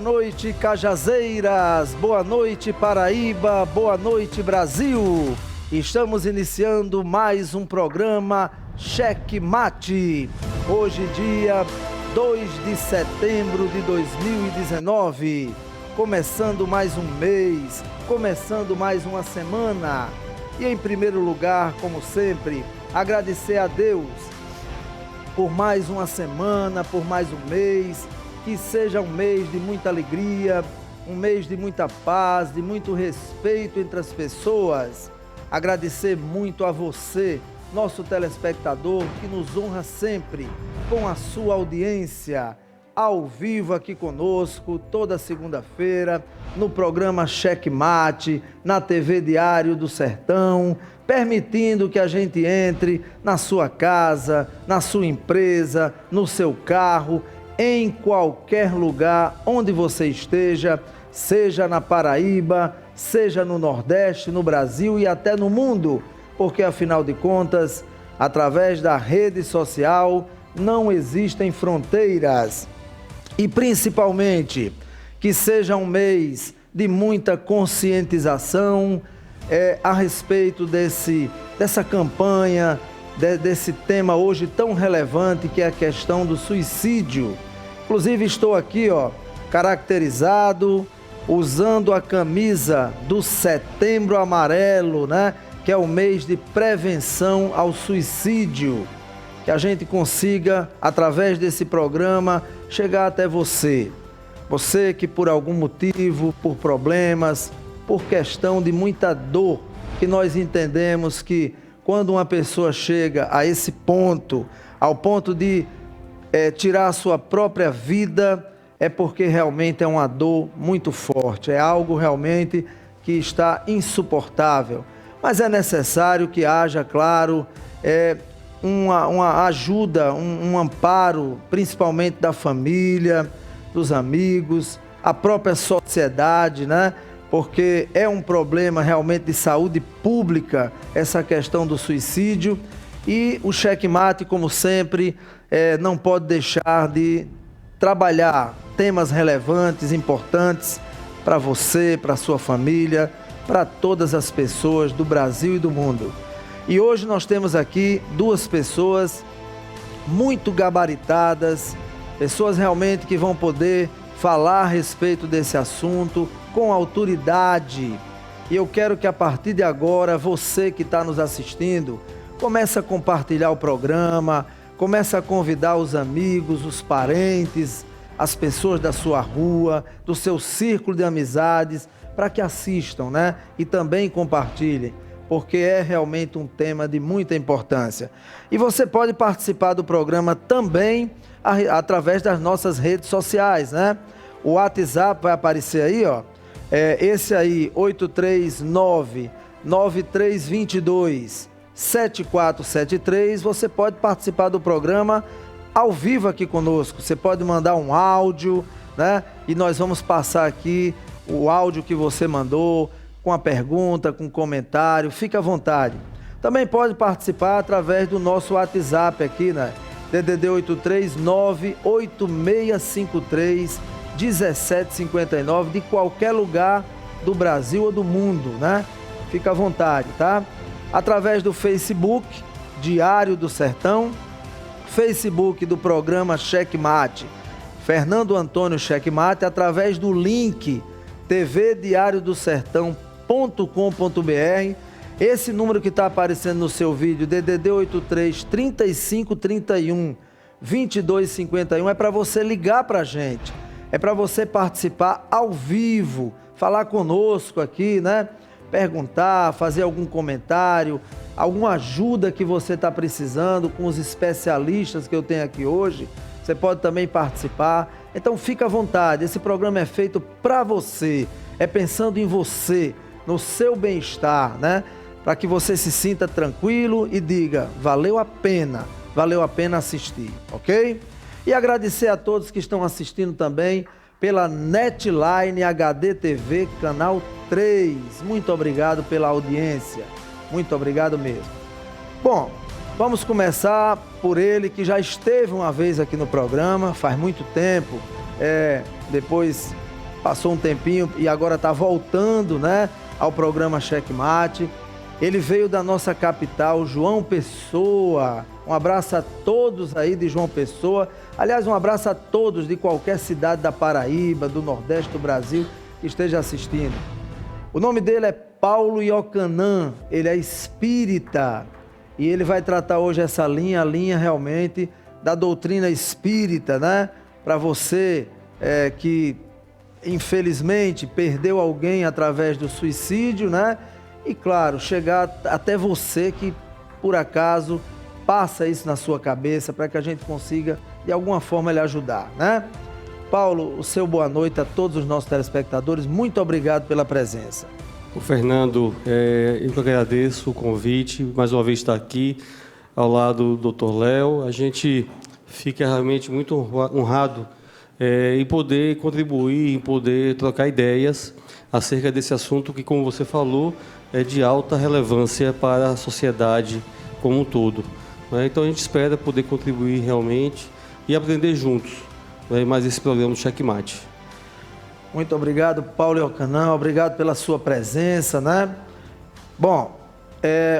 noite, Cajazeiras, boa noite, Paraíba, boa noite, Brasil. Estamos iniciando mais um programa Cheque Mate. Hoje, dia 2 de setembro de 2019. Começando mais um mês, começando mais uma semana. E em primeiro lugar, como sempre, agradecer a Deus por mais uma semana, por mais um mês. Que seja um mês de muita alegria, um mês de muita paz, de muito respeito entre as pessoas. Agradecer muito a você, nosso telespectador, que nos honra sempre com a sua audiência, ao vivo aqui conosco, toda segunda-feira, no programa Cheque Mate, na TV Diário do Sertão, permitindo que a gente entre na sua casa, na sua empresa, no seu carro, em qualquer lugar onde você esteja, seja na Paraíba, seja no Nordeste, no Brasil e até no mundo, porque afinal de contas, através da rede social, não existem fronteiras. E principalmente, que seja um mês de muita conscientização a respeito dessa campanha, desse tema hoje tão relevante que é a questão do suicídio. Inclusive estou aqui, caracterizado, usando a camisa do Setembro Amarelo, né? Que é o mês de prevenção ao suicídio. Que a gente consiga, através desse programa, chegar até você. Você que por algum motivo, por problemas, por questão de muita dor, que nós entendemos que quando uma pessoa chega a esse ponto, ao ponto de tirar a sua própria vida, é porque realmente é uma dor muito forte, é algo realmente que está insuportável. Mas é necessário que haja, claro, uma ajuda, um amparo, principalmente da família, dos amigos, a própria sociedade, né? Porque é um problema realmente de saúde pública, essa questão do suicídio. E o Cheque Mate, como sempre, não pode deixar de trabalhar temas relevantes, importantes para você, para a sua família, para todas as pessoas do Brasil e do mundo. E hoje nós temos aqui duas pessoas muito gabaritadas, pessoas realmente que vão poder falar a respeito desse assunto com autoridade. E eu quero que a partir de agora, você que está nos assistindo, comece a compartilhar o programa, comece a convidar os amigos, os parentes, as pessoas da sua rua, do seu círculo de amizades, para que assistam, né? E também compartilhem, porque é realmente um tema de muita importância. E você pode participar do programa também através das nossas redes sociais, né? O WhatsApp vai aparecer aí, esse aí, 839-9322-7473, você pode participar do programa ao vivo aqui conosco. Você pode mandar um áudio, né? E nós vamos passar aqui o áudio que você mandou, com a pergunta, com comentário, fique à vontade. Também pode participar através do nosso WhatsApp aqui, né? DDD 839-8653-1759, de qualquer lugar do Brasil ou do mundo, né? Fica à vontade, tá? Através do Facebook, Diário do Sertão, Facebook do programa Cheque Mate, Fernando Antônio Cheque Mate, através do link tvdiariodosertão.com.br. Esse número que está aparecendo no seu vídeo, DDD 83 3531 2251, é para você ligar para a gente, é para você participar ao vivo, falar conosco aqui, né? Perguntar, fazer algum comentário, alguma ajuda que você está precisando com os especialistas que eu tenho aqui hoje, você pode também participar. Então fica à vontade, esse programa é feito para você, é pensando em você, no seu bem-estar, né? Para que você se sinta tranquilo e diga, valeu a pena assistir, ok? E agradecer a todos que estão assistindo também pela Netline HD TV, canal 3. Muito obrigado pela audiência, muito obrigado mesmo. Bom, vamos começar por ele, que já esteve uma vez aqui no programa, faz muito tempo, depois passou um tempinho e agora está voltando, né, ao programa Checkmate. Ele veio da nossa capital, João Pessoa. Um abraço a todos aí de João Pessoa. Aliás, um abraço a todos de qualquer cidade da Paraíba, do Nordeste do Brasil, que esteja assistindo. O nome dele é Paulo Iocanã, ele é espírita e ele vai tratar hoje essa linha, a linha realmente da doutrina espírita, né? Para você que infelizmente perdeu alguém através do suicídio, né? E claro, chegar até você que por acaso passa isso na sua cabeça para que a gente consiga de alguma forma lhe ajudar, né? Paulo, o seu boa noite a todos os nossos telespectadores, muito obrigado pela presença. O Fernando, eu que agradeço o convite, mais uma vez estar aqui ao lado do Dr. Léo. A gente fica realmente muito honrado em poder contribuir, em poder trocar ideias acerca desse assunto que, como você falou, é de alta relevância para a sociedade como um todo. Então a gente espera poder contribuir realmente e aprender juntos mais esse programa do Checkmate. Muito obrigado, Paulo Iocanã, obrigado pela sua presença, né? Bom,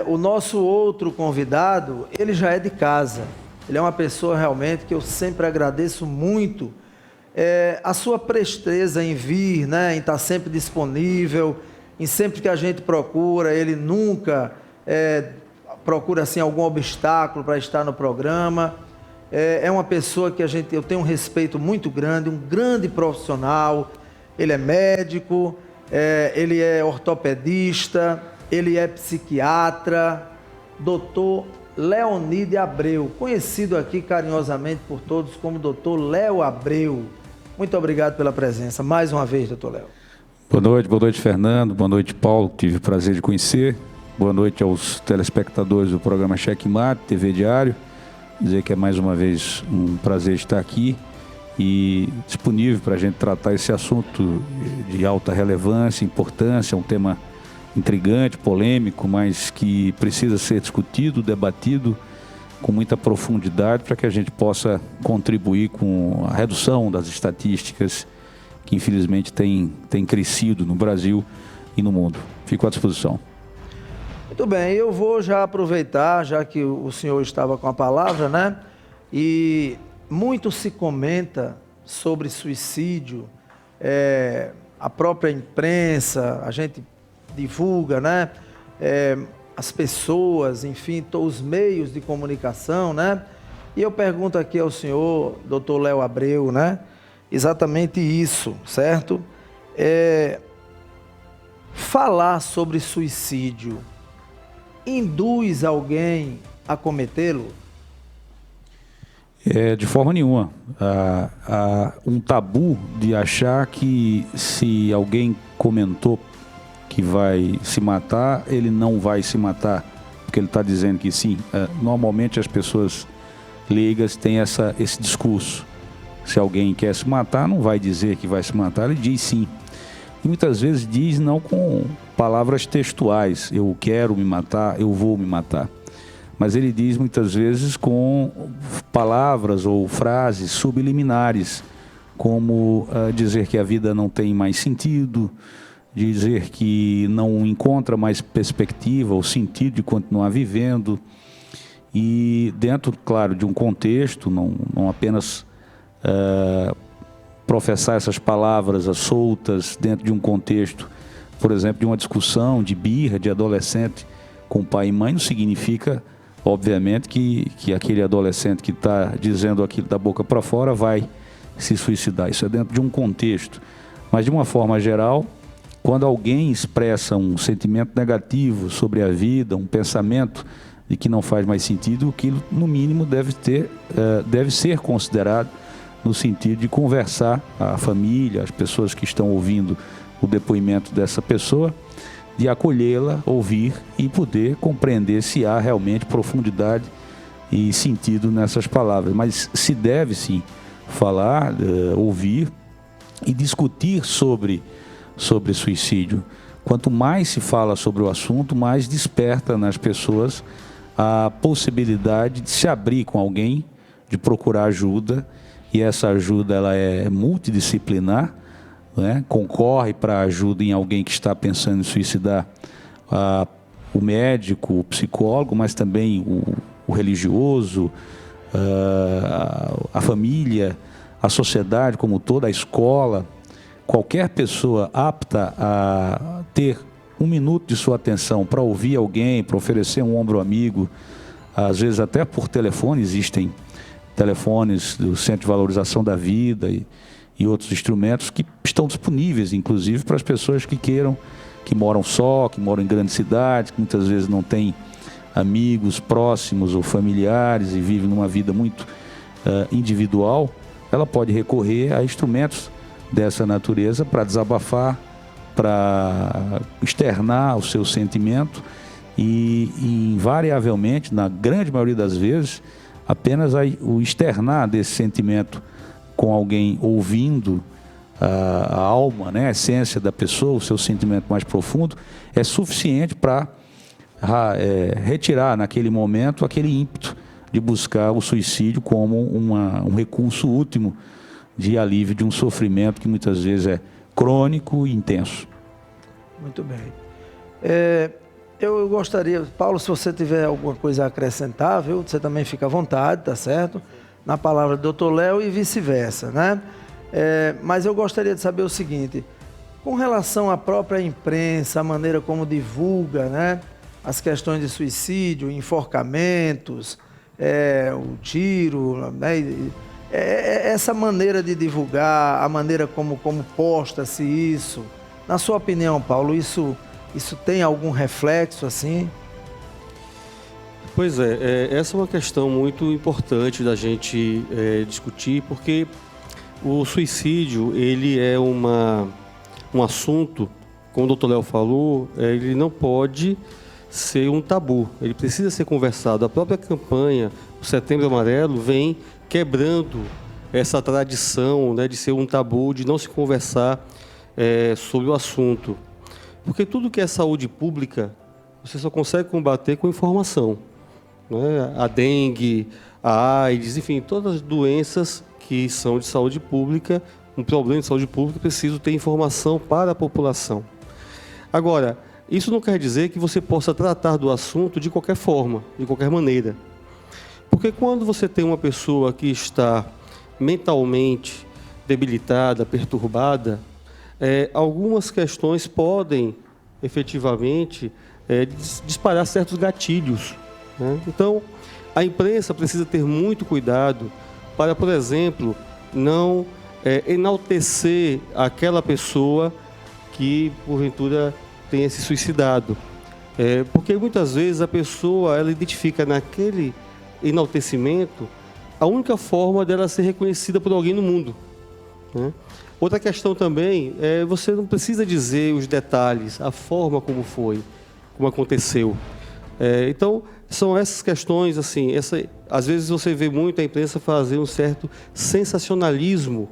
o nosso outro convidado, ele já é de casa. Ele é uma pessoa realmente que eu sempre agradeço muito a sua presteza em vir, né? Em estar sempre disponível, em sempre que a gente procura, ele nunca procura assim algum obstáculo para estar no programa. É uma pessoa que eu tenho um respeito muito grande, um grande profissional. Ele é médico, ele é ortopedista, ele é psiquiatra, Dr. Leonide Abreu, conhecido aqui carinhosamente por todos como Dr. Léo Abreu. Muito obrigado pela presença, mais uma vez, Dr. Léo. Boa noite, Fernando, boa noite, Paulo, tive o prazer de conhecer. Boa noite aos telespectadores do programa Checkmate, TV Diário. Dizer que é mais uma vez um prazer estar aqui e disponível para a gente tratar esse assunto de alta relevância, importância, um tema intrigante, polêmico, mas que precisa ser discutido, debatido com muita profundidade para que a gente possa contribuir com a redução das estatísticas que infelizmente tem crescido no Brasil e no mundo. Fico à disposição. Muito bem, eu vou já aproveitar, já que o senhor estava com a palavra, né? E muito se comenta sobre suicídio, a própria imprensa, a gente divulga, né? As pessoas, enfim, os meios de comunicação, né? E eu pergunto aqui ao senhor, Dr. Léo Abreu, né? Exatamente isso, certo? Falar sobre suicídio induz alguém a cometê-lo? De forma nenhuma. Há um tabu de achar que se alguém comentou que vai se matar, ele não vai se matar, porque ele está dizendo que sim. Normalmente as pessoas leigas têm esse discurso. Se alguém quer se matar, não vai dizer que vai se matar, ele diz sim. E muitas vezes diz não com palavras textuais, eu quero me matar, eu vou me matar. Mas ele diz muitas vezes com palavras ou frases subliminares, como dizer que a vida não tem mais sentido, dizer que não encontra mais perspectiva ou sentido de continuar vivendo. E dentro, claro, de um contexto, não apenas professar essas palavras soltas dentro de um contexto, por exemplo, de uma discussão de birra de adolescente com pai e mãe, não significa, obviamente, que aquele adolescente que está dizendo aquilo da boca para fora vai se suicidar. Isso é dentro de um contexto. Mas, de uma forma geral, quando alguém expressa um sentimento negativo sobre a vida, um pensamento de que não faz mais sentido, aquilo, no mínimo, deve ser considerado no sentido de conversar a família, as pessoas que estão ouvindo o depoimento dessa pessoa, de acolhê-la, ouvir e poder compreender se há realmente profundidade e sentido nessas palavras. Mas se deve sim falar, ouvir e discutir sobre suicídio. Quanto mais se fala sobre o assunto, mais desperta nas pessoas a possibilidade de se abrir com alguém, de procurar ajuda, e essa ajuda ela é multidisciplinar. né? Concorre para ajuda em alguém que está pensando em suicidar, o médico, o psicólogo, mas também o religioso, a família, a sociedade como toda, a escola. Qualquer pessoa apta a ter 1 minuto de sua atenção para ouvir alguém, para oferecer um ombro amigo, às vezes até por telefone, existem telefones do Centro de Valorização da Vida e outros instrumentos que estão disponíveis, inclusive, para as pessoas que queiram, que moram só, que moram em grandes cidades, que muitas vezes não têm amigos próximos ou familiares e vivem numa vida muito individual. Ela pode recorrer a instrumentos dessa natureza para desabafar, para externar o seu sentimento e invariavelmente, na grande maioria das vezes, apenas o externar desse sentimento com alguém ouvindo a alma, né, a essência da pessoa, o seu sentimento mais profundo, é suficiente para retirar naquele momento aquele ímpeto de buscar o suicídio como um recurso último de alívio de um sofrimento que muitas vezes é crônico e intenso. Muito bem. Eu gostaria, Paulo, se você tiver alguma coisa a acrescentar, viu? Você também fica à vontade, tá certo? Na palavra do Dr. Léo e vice-versa, né? Mas eu gostaria de saber o seguinte, com relação à própria imprensa, a maneira como divulga, né, as questões de suicídio, enforcamentos, o tiro, né, essa maneira de divulgar, a maneira como posta-se isso, na sua opinião, Paulo, isso tem algum reflexo assim? Pois essa é uma questão muito importante da gente discutir, porque o suicídio, ele é um assunto, como o Dr. Léo falou, ele não pode ser um tabu, ele precisa ser conversado. A própria campanha, o Setembro Amarelo, vem quebrando essa tradição, né, de ser um tabu, de não se conversar sobre o assunto. Porque tudo que é saúde pública, você só consegue combater com informação, né? A dengue, a AIDS, enfim, todas as doenças que são de saúde pública, um problema de saúde pública, preciso ter informação para a população. Agora, isso não quer dizer que você possa tratar do assunto de qualquer forma, de qualquer maneira. Porque quando você tem uma pessoa que está mentalmente debilitada, perturbada, algumas questões podem, efetivamente, disparar certos gatilhos, né? Então, a imprensa precisa ter muito cuidado para, por exemplo, não enaltecer aquela pessoa que, porventura, tenha se suicidado. Porque muitas vezes a pessoa ela identifica naquele enaltecimento a única forma dela ser reconhecida por alguém no mundo, né? Outra questão também você não precisa dizer os detalhes, a forma como foi, como aconteceu. Então, são essas questões, assim, às vezes você vê muito a imprensa fazer um certo sensacionalismo,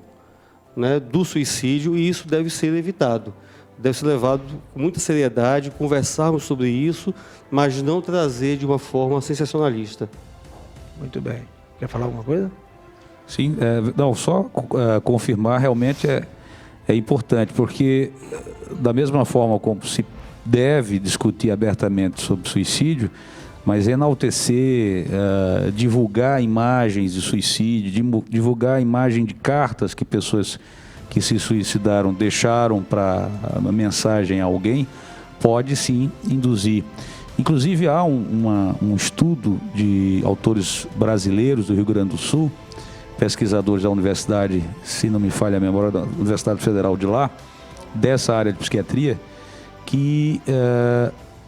né, do suicídio, e isso deve ser evitado. Deve ser levado com muita seriedade, conversarmos sobre isso, mas não trazer de uma forma sensacionalista. Muito bem. Quer falar alguma coisa? Sim, não, só confirmar, realmente é importante, porque da mesma forma como se deve discutir abertamente sobre suicídio, mas enaltecer, divulgar imagens de suicídio, divulgar imagem de cartas que pessoas que se suicidaram deixaram para uma mensagem a alguém, pode sim induzir. Inclusive há um estudo de autores brasileiros do Rio Grande do Sul, pesquisadores da universidade, se não me falha a memória, da Universidade Federal de lá, dessa área de psiquiatria, que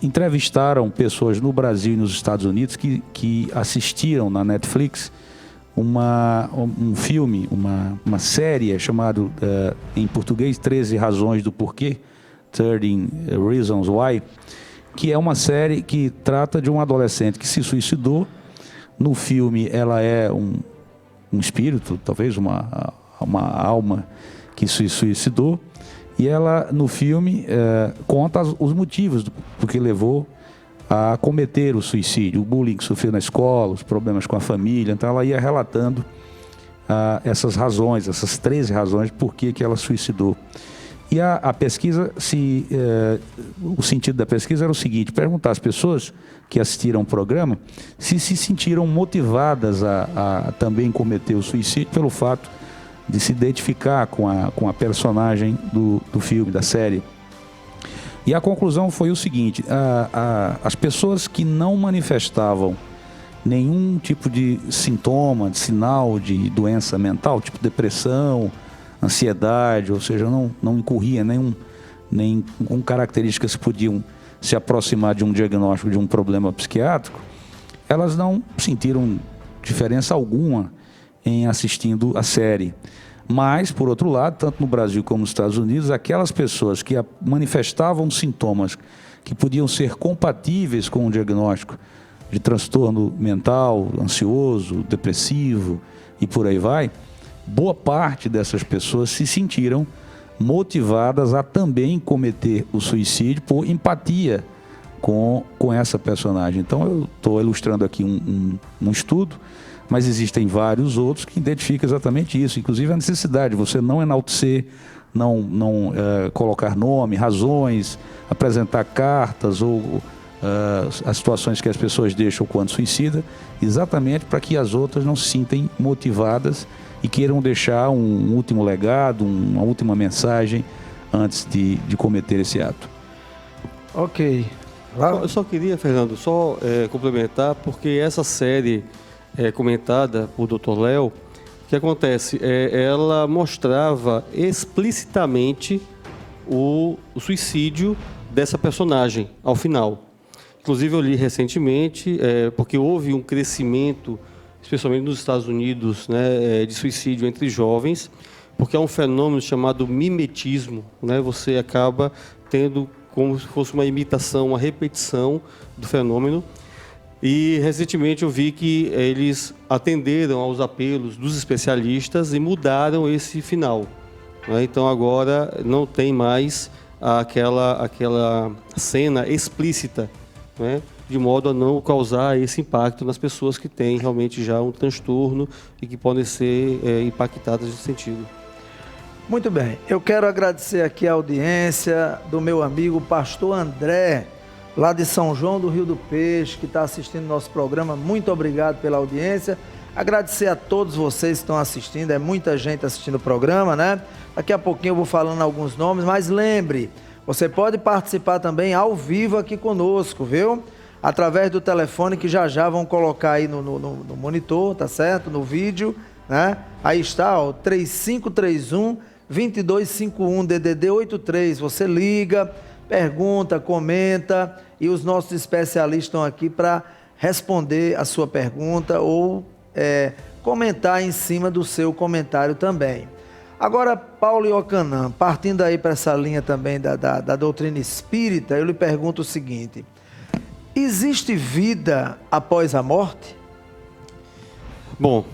entrevistaram pessoas no Brasil e nos Estados Unidos que assistiram na Netflix um filme, uma série chamada, em português, 13 Razões do Porquê, 13 Reasons Why, que é uma série que trata de um adolescente que se suicidou. No filme ela é um espírito, talvez uma alma que se suicidou, e ela no filme conta os motivos do que levou a cometer o suicídio, o bullying que sofreu na escola, os problemas com a família. Então ela ia relatando essas razões, essas 13 razões por que ela suicidou. E a pesquisa, o sentido da pesquisa era o seguinte: perguntar às pessoas que assistiram o programa se sentiram motivadas a também cometer o suicídio pelo fato de se identificar com a personagem do filme, da série. E a conclusão foi o seguinte: as pessoas que não manifestavam nenhum tipo de sintoma, de sinal de doença mental, tipo depressão, ansiedade, ou seja, não incorria nem com características que podiam se aproximar de um diagnóstico de um problema psiquiátrico, elas não sentiram diferença alguma em assistindo a série. Mas, por outro lado, tanto no Brasil como nos Estados Unidos, aquelas pessoas que manifestavam sintomas que podiam ser compatíveis com um diagnóstico de transtorno mental, ansioso, depressivo e por aí vai, boa parte dessas pessoas se sentiram motivadas a também cometer o suicídio por empatia com essa personagem. Então, eu estou ilustrando aqui um estudo, mas existem vários outros que identificam exatamente isso, inclusive a necessidade de você não enaltecer, não colocar nome, razões, apresentar cartas ou as situações que as pessoas deixam quando suicida, exatamente para que as outras não se sintem motivadas e queiram deixar um último legado, uma última mensagem antes de cometer esse ato. Ok. Eu só queria, Fernando, complementar, porque essa série comentada por Dr. Léo, o que acontece? Ela mostrava explicitamente o suicídio dessa personagem ao final. Inclusive, eu li recentemente, porque houve um crescimento, especialmente nos Estados Unidos, né, de suicídio entre jovens, porque é um fenômeno chamado mimetismo, né? Você acaba tendo como se fosse uma imitação, uma repetição do fenômeno. E recentemente eu vi que eles atenderam aos apelos dos especialistas e mudaram esse final, né? Então agora não tem mais aquela cena explícita, né? De modo a não causar esse impacto nas pessoas que têm realmente já um transtorno e que podem ser impactadas nesse sentido. Muito bem, eu quero agradecer aqui a audiência do meu amigo pastor André, lá de São João do Rio do Peixe, que está assistindo nosso programa. Muito obrigado pela audiência. Agradecer a todos vocês que estão assistindo, é muita gente assistindo o programa, né? Daqui a pouquinho eu vou falando alguns nomes, mas lembre, você pode participar também ao vivo aqui conosco, viu? Através do telefone que já vão colocar aí no monitor, tá certo? No vídeo, né? Aí está, ó, 3531-2251, DDD 83. Você liga, pergunta, comenta e os nossos especialistas estão aqui para responder a sua pergunta ou comentar em cima do seu comentário também. Agora, Paulo Iocanã, partindo aí para essa linha também da doutrina espírita, eu lhe pergunto o seguinte: existe vida após a morte? Bom,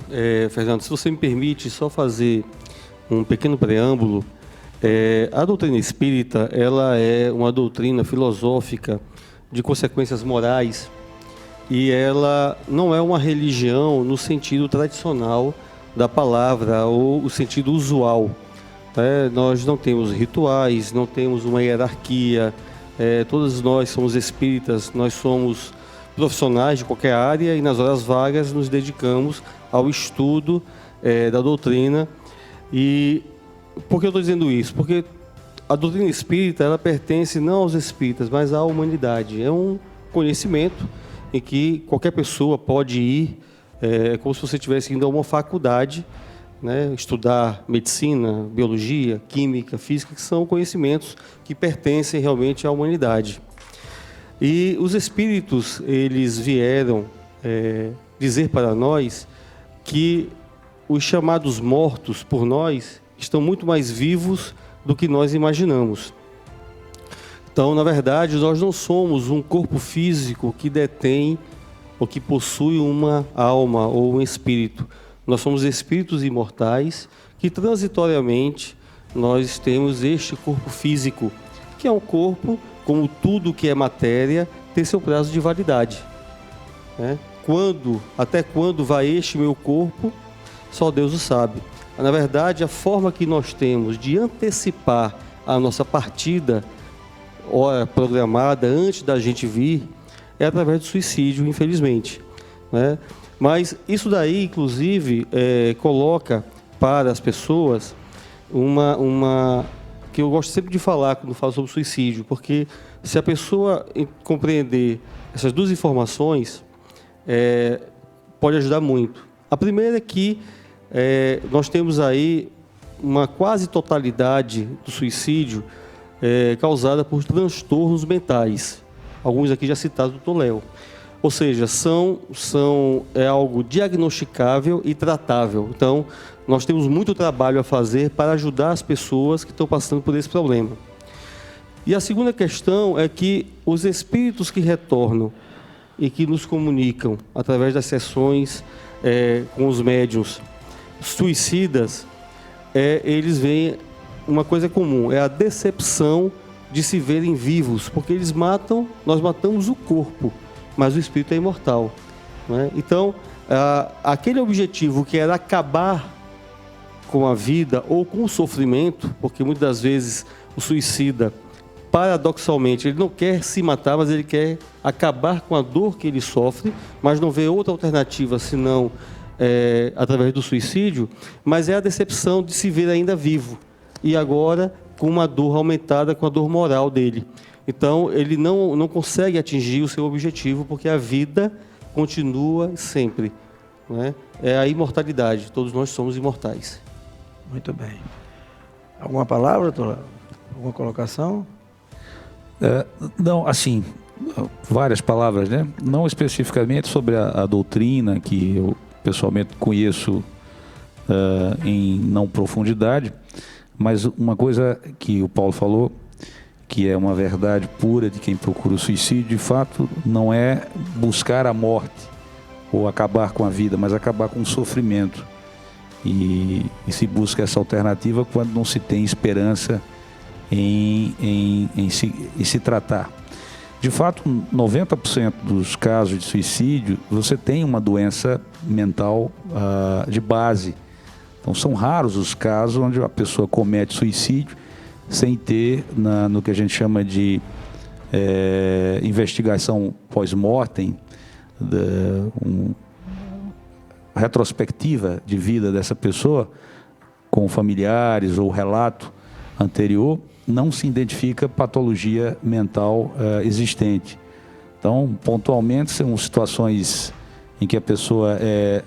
Fernando, se você me permite só fazer um pequeno preâmbulo, a doutrina espírita, ela é uma doutrina filosófica de consequências morais e ela não é uma religião no sentido tradicional da palavra ou o sentido usual. Nós não temos rituais, não temos uma hierarquia, todos nós somos espíritas, nós somos profissionais de qualquer área e nas horas vagas nos dedicamos ao estudo da doutrina. E por que eu estou dizendo isso? Porque a doutrina espírita, ela pertence não aos espíritas, mas à humanidade. É um conhecimento em que qualquer pessoa pode ir, como se você estivesse indo a uma faculdade, né, estudar medicina, biologia, química, física, que são conhecimentos que pertencem realmente à humanidade. E os espíritos, eles vieram dizer para nós que os chamados mortos por nós estão muito mais vivos do que nós imaginamos. Então, na verdade, nós não somos um corpo físico que detém ou que possui uma alma ou um espírito. Nós somos espíritos imortais que transitoriamente nós temos este corpo físico, que é um corpo, como tudo que é matéria, tem seu prazo de validade, né? Até quando vai este meu corpo, só Deus o sabe. Na verdade, a forma que nós temos de antecipar a nossa partida hora programada antes da gente vir é através do suicídio, infelizmente, né? Mas isso daí, inclusive, coloca para as pessoas uma que eu gosto sempre de falar quando falo sobre suicídio, porque se a pessoa compreender essas duas informações, pode ajudar muito. A primeira é que nós temos aí uma quase totalidade do suicídio causada por transtornos mentais. Alguns aqui já citados do Dr. Léo. Ou seja, é algo diagnosticável e tratável. Então, nós temos muito trabalho a fazer para ajudar as pessoas que estão passando por esse problema. E a segunda questão é que os espíritos que retornam e que nos comunicam através das sessões com os médiuns suicidas, eles veem uma coisa comum, é a decepção de se verem vivos, porque nós matamos o corpo, mas o espírito é imortal, né? Então, aquele objetivo que era acabar com a vida ou com o sofrimento, porque muitas das vezes o suicida, paradoxalmente, ele não quer se matar, mas ele quer acabar com a dor que ele sofre, mas não vê outra alternativa senão através do suicídio, mas é a decepção de se ver ainda vivo, e agora com uma dor aumentada, com a dor moral dele. Então, ele não consegue atingir o seu objetivo, porque a vida continua sempre, né? É a imortalidade, todos nós somos imortais. Muito bem. Alguma palavra, doutor? Alguma colocação? Não, assim, várias palavras, né? Não especificamente sobre a doutrina, que eu pessoalmente conheço em não profundidade, mas uma coisa que o Paulo falou, que é uma verdade pura de quem procura o suicídio, de fato, não é buscar a morte ou acabar com a vida, mas acabar com o sofrimento. E se busca essa alternativa quando não se tem esperança em se tratar. De fato, 90% dos casos de suicídio, você tem uma doença mental de base. Então, são raros os casos onde a pessoa comete suicídio sem ter, no que a gente chama de investigação pós-mortem, retrospectiva de vida dessa pessoa, com familiares ou relato anterior, não se identifica patologia mental existente. Então, pontualmente, são situações em que a pessoa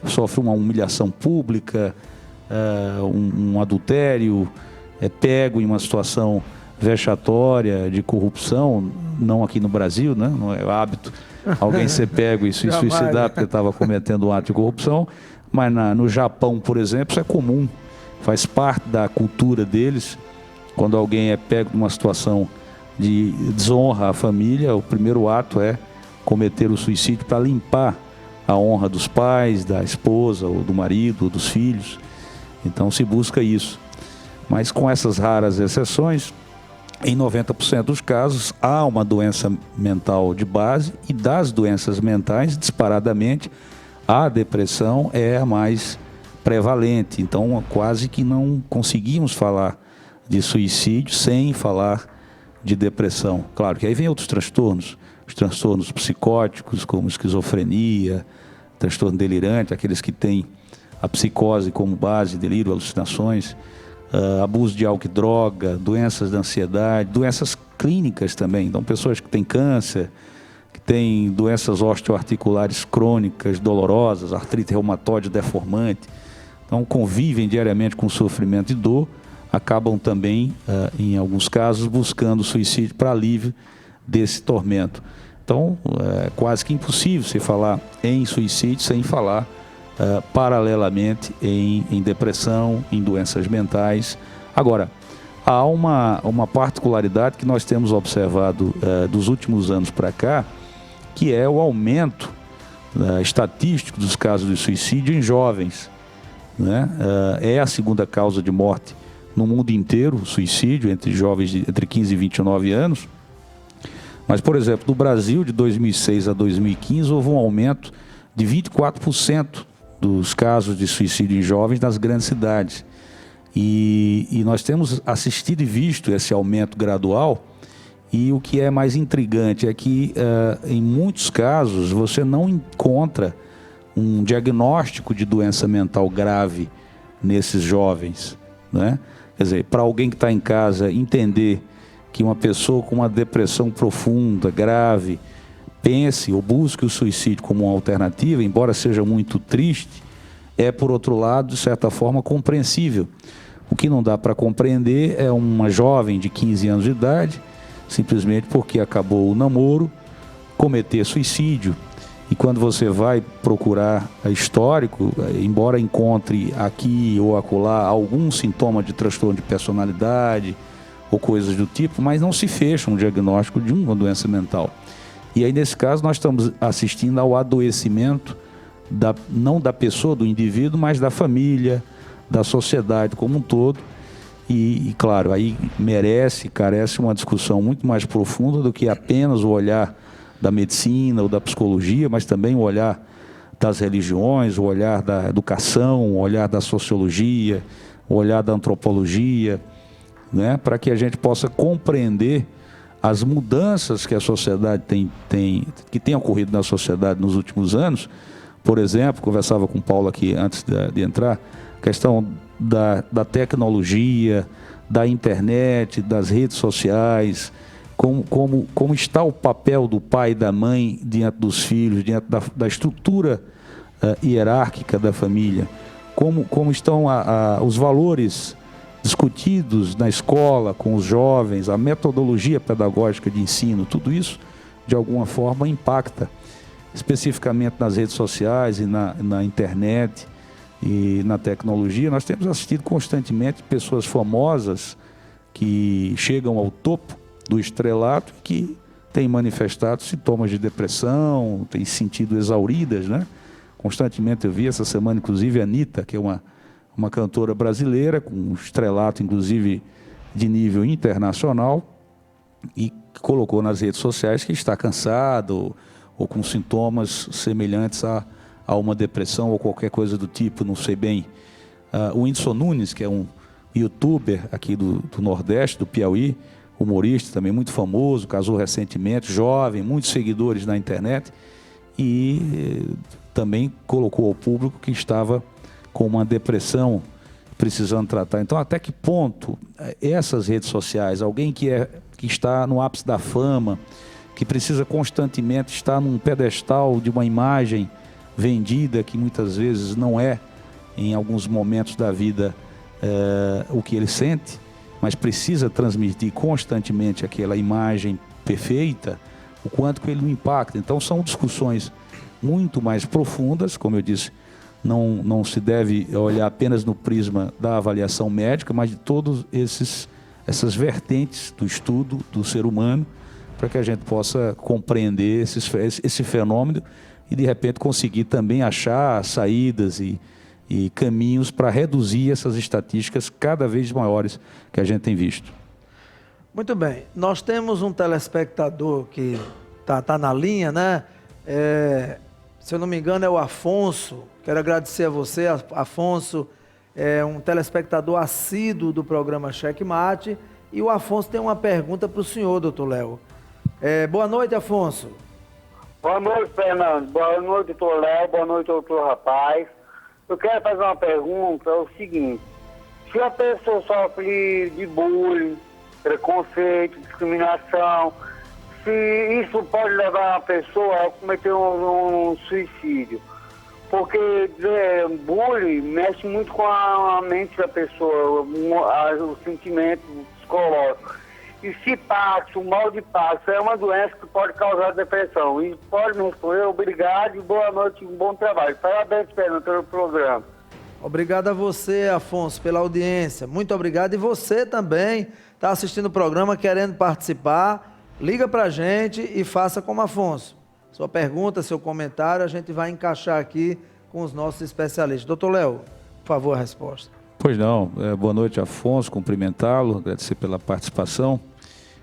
sofre uma humilhação pública, um adultério, é pego em uma situação vexatória de corrupção, não aqui no Brasil, né? Não é hábito alguém ser pego e se suicidar porque estava cometendo um ato de corrupção, mas no Japão, por exemplo, isso é comum, faz parte da cultura deles. Quando alguém é pego numa situação de desonra à família, o primeiro ato é cometer o suicídio para limpar a honra dos pais, da esposa, ou do marido, ou dos filhos. Então se busca isso. Mas com essas raras exceções, em 90% dos casos, há uma doença mental de base, e das doenças mentais, disparadamente, a depressão é a mais prevalente. Então, quase que não conseguimos falar de suicídio sem falar de depressão. Claro que aí vem outros transtornos, os transtornos psicóticos, como esquizofrenia, transtorno delirante, aqueles que têm a psicose como base, delírio, alucinações, abuso de álcool e droga, doenças da ansiedade, doenças clínicas também. Então, pessoas que têm câncer, que têm doenças osteoarticulares crônicas, dolorosas, artrite reumatoide deformante, então convivem diariamente com sofrimento e dor, acabam também, em alguns casos, buscando suicídio para alívio desse tormento. Então, é quase que impossível se falar em suicídio sem falar paralelamente em depressão, em doenças mentais. Agora, há uma particularidade que nós temos observado dos últimos anos para cá, que é o aumento estatístico dos casos de suicídio em jovens, né? É a segunda causa de morte no mundo inteiro, o suicídio entre jovens entre 15 e 29 anos. Mas, por exemplo, no Brasil, de 2006 a 2015, houve um aumento de 24% dos casos de suicídio em jovens nas grandes cidades. E nós temos assistido e visto esse aumento gradual, e o que é mais intrigante é que, em muitos casos, você não encontra um diagnóstico de doença mental grave nesses jovens, né? Quer dizer, para alguém que está em casa entender que uma pessoa com uma depressão profunda, grave, pense ou busque o suicídio como uma alternativa, embora seja muito triste, é, por outro lado, de certa forma, compreensível. O que não dá para compreender é uma jovem de 15 anos de idade, simplesmente porque acabou o namoro, cometer suicídio. E quando você vai procurar histórico, embora encontre aqui ou acolá algum sintoma de transtorno de personalidade ou coisas do tipo, mas não se fecha um diagnóstico de uma doença mental. E aí, nesse caso, nós estamos assistindo ao adoecimento, não da pessoa, do indivíduo, mas da família, da sociedade como um todo. E claro, aí carece uma discussão muito mais profunda do que apenas o olhar da medicina ou da psicologia, mas também o olhar das religiões, o olhar da educação, o olhar da sociologia, o olhar da antropologia, né? Para que a gente possa compreender as mudanças que a sociedade que tem ocorrido na sociedade nos últimos anos. Por exemplo, conversava com o Paulo aqui antes de entrar, questão da tecnologia, da internet, das redes sociais, como está o papel do pai e da mãe diante dos filhos, diante da estrutura hierárquica da família, como estão os valores discutidos na escola, com os jovens, a metodologia pedagógica de ensino, tudo isso, de alguma forma, impacta, especificamente nas redes sociais e na internet e na tecnologia. Nós temos assistido constantemente pessoas famosas que chegam ao topo do estrelato, que têm manifestado sintomas de depressão, têm se sentido exauridas, né? Constantemente eu vi essa semana, inclusive, a Anitta, que é uma cantora brasileira, com um estrelato, inclusive, de nível internacional, e colocou nas redes sociais que está cansado ou com sintomas semelhantes a uma depressão ou qualquer coisa do tipo, não sei bem. O Whindersson Nunes, que é um youtuber aqui do Nordeste, do Piauí, humorista também muito famoso, casou recentemente, jovem, muitos seguidores na internet, e também colocou ao público que estava com uma depressão, precisando tratar. Então, até que ponto essas redes sociais, alguém que está no ápice da fama, que precisa constantemente estar num pedestal de uma imagem vendida, que muitas vezes não é, em alguns momentos da vida, o que ele sente, mas precisa transmitir constantemente aquela imagem perfeita, o quanto que ele não impacta. Então, são discussões muito mais profundas, como eu disse, não se deve olhar apenas no prisma da avaliação médica, mas de todas essas vertentes do estudo do ser humano, para que a gente possa compreender esse fenômeno e, de repente, conseguir também achar saídas e caminhos para reduzir essas estatísticas cada vez maiores que a gente tem visto. Muito bem. Nós temos um telespectador que tá na linha, né? Se eu não me engano, é o Afonso. Quero agradecer a você, Afonso. É um telespectador assíduo do programa Cheque Mate. E o Afonso tem uma pergunta para o senhor, doutor Léo. Boa noite, Afonso. Boa noite, Fernando. Boa noite, doutor Léo. Boa noite, doutor Rapaz. Eu quero fazer uma pergunta, é o seguinte: se a pessoa sofre de bullying, preconceito, discriminação, se isso pode levar a pessoa a cometer um suicídio? Porque bullying mexe muito com a mente da pessoa, o sentimento psicológico. E se Parkinson, o mal de Parkinson, é uma doença que pode causar depressão. E pode me responder, obrigado e boa noite, um bom trabalho. Parabéns, Fernando, pelo programa. Obrigado a você, Afonso, pela audiência. Muito obrigado. E você também está assistindo o programa, querendo participar, liga para a gente e faça como Afonso. Sua pergunta, seu comentário, a gente vai encaixar aqui com os nossos especialistas. Doutor Léo, por favor, a resposta. Pois não. Boa noite, Afonso, cumprimentá-lo, agradecer pela participação.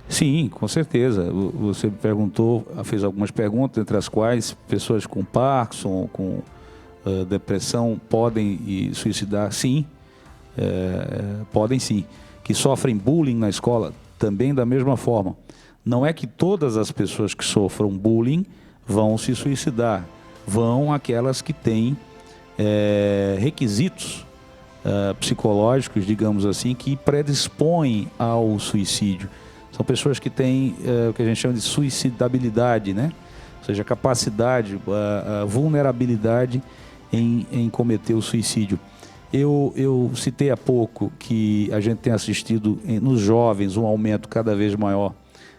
Sim, com certeza. Você me perguntou, fez algumas perguntas, entre as quais pessoas com Parkinson, com depressão, podem suicidar. Sim, podem sim. Que sofrem bullying na escola, também da mesma forma. Não é que todas as pessoas que sofram bullying vão se suicidar, vão aquelas que têm requisitos psicológicos, digamos assim, que predispõem ao suicídio. São pessoas que têm o que a gente chama de suicidabilidade, né? Ou seja, capacidade, vulnerabilidade em cometer o suicídio. Eu citei há pouco que a gente tem assistido nos jovens um aumento cada vez maior,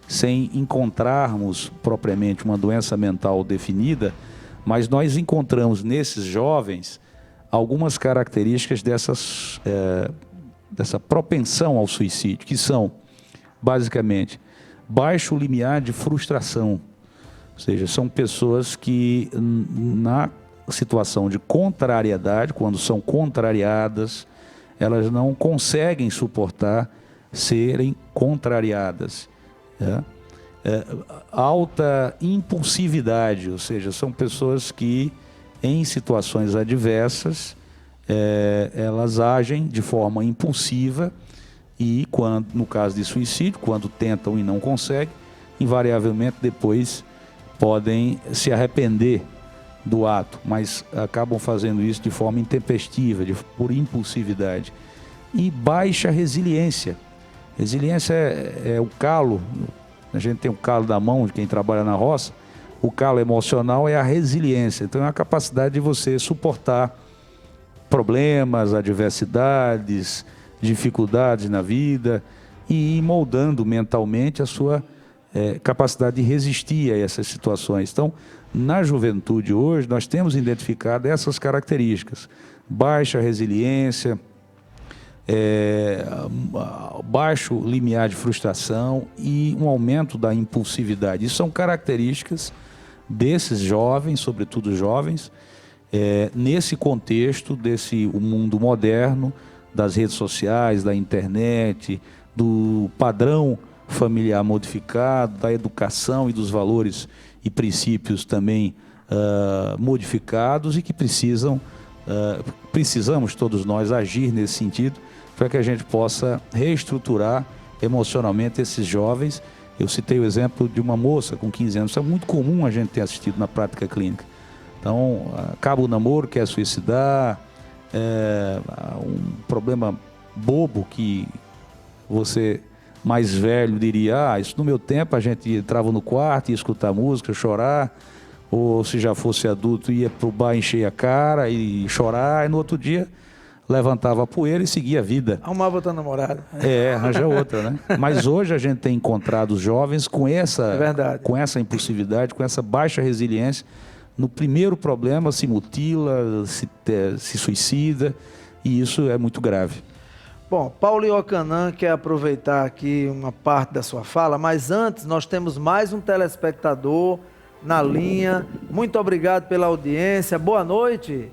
sem encontrarmos propriamente uma doença mental definida, mas nós encontramos nesses jovens algumas características dessa propensão ao suicídio, que são, basicamente, baixo limiar de frustração. Ou seja, são pessoas que, na situação de contrariedade, quando são contrariadas, elas não conseguem suportar serem contrariadas. Alta impulsividade, ou seja, são pessoas que, em situações adversas, elas agem de forma impulsiva e, quando, no caso de suicídio, quando tentam e não conseguem, invariavelmente depois podem se arrepender do ato, mas acabam fazendo isso de forma intempestiva, por impulsividade. E baixa resiliência. Resiliência é o calo, a gente tem o calo da mão de quem trabalha na roça, o calo emocional é a resiliência. Então é a capacidade de você suportar problemas, adversidades, dificuldades na vida e ir moldando mentalmente a sua capacidade de resistir a essas situações. Então, na juventude hoje, nós temos identificado essas características: baixa resiliência, baixo limiar de frustração e um aumento da impulsividade. Isso são características desses jovens, sobretudo jovens, nesse contexto o mundo moderno, das redes sociais, da internet, do padrão familiar modificado, da educação e dos valores e princípios também modificados e que precisamos todos nós agir nesse sentido para que a gente possa reestruturar emocionalmente esses jovens. Eu citei o exemplo de uma moça com 15 anos, isso é muito comum a gente ter assistido na prática clínica. Então, acaba o namoro, quer suicidar, um problema bobo que você mais velho diria, isso no meu tempo a gente entrava no quarto, ia escutar música, chorar, ou se já fosse adulto ia pro bar encher a cara e chorar, e no outro dia levantava a poeira e seguia a vida. Arrumava outra namorada. Arranja outra, né? Mas hoje a gente tem encontrado os jovens com essa impulsividade, com essa baixa resiliência. No primeiro problema se mutila, se suicida, e isso é muito grave. Bom, Paulo Iocanã quer aproveitar aqui uma parte da sua fala, mas antes nós temos mais um telespectador na linha. Muito obrigado pela audiência. Boa noite.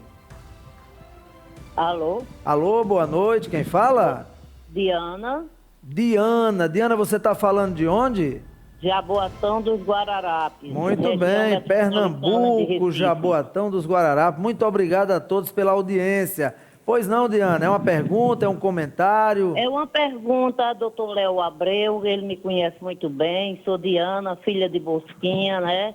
Alô? Alô, boa noite. Quem fala? Diana. Diana, você está falando de onde? Jaboatão dos Guararapes. Muito bem, Pernambuco, Jaboatão dos Guararapes. Muito obrigado a todos pela audiência. Pois não, Diana, é uma pergunta, é um comentário? É uma pergunta, doutor Léo Abreu, ele me conhece muito bem. Sou Diana, filha de Bosquinha, né?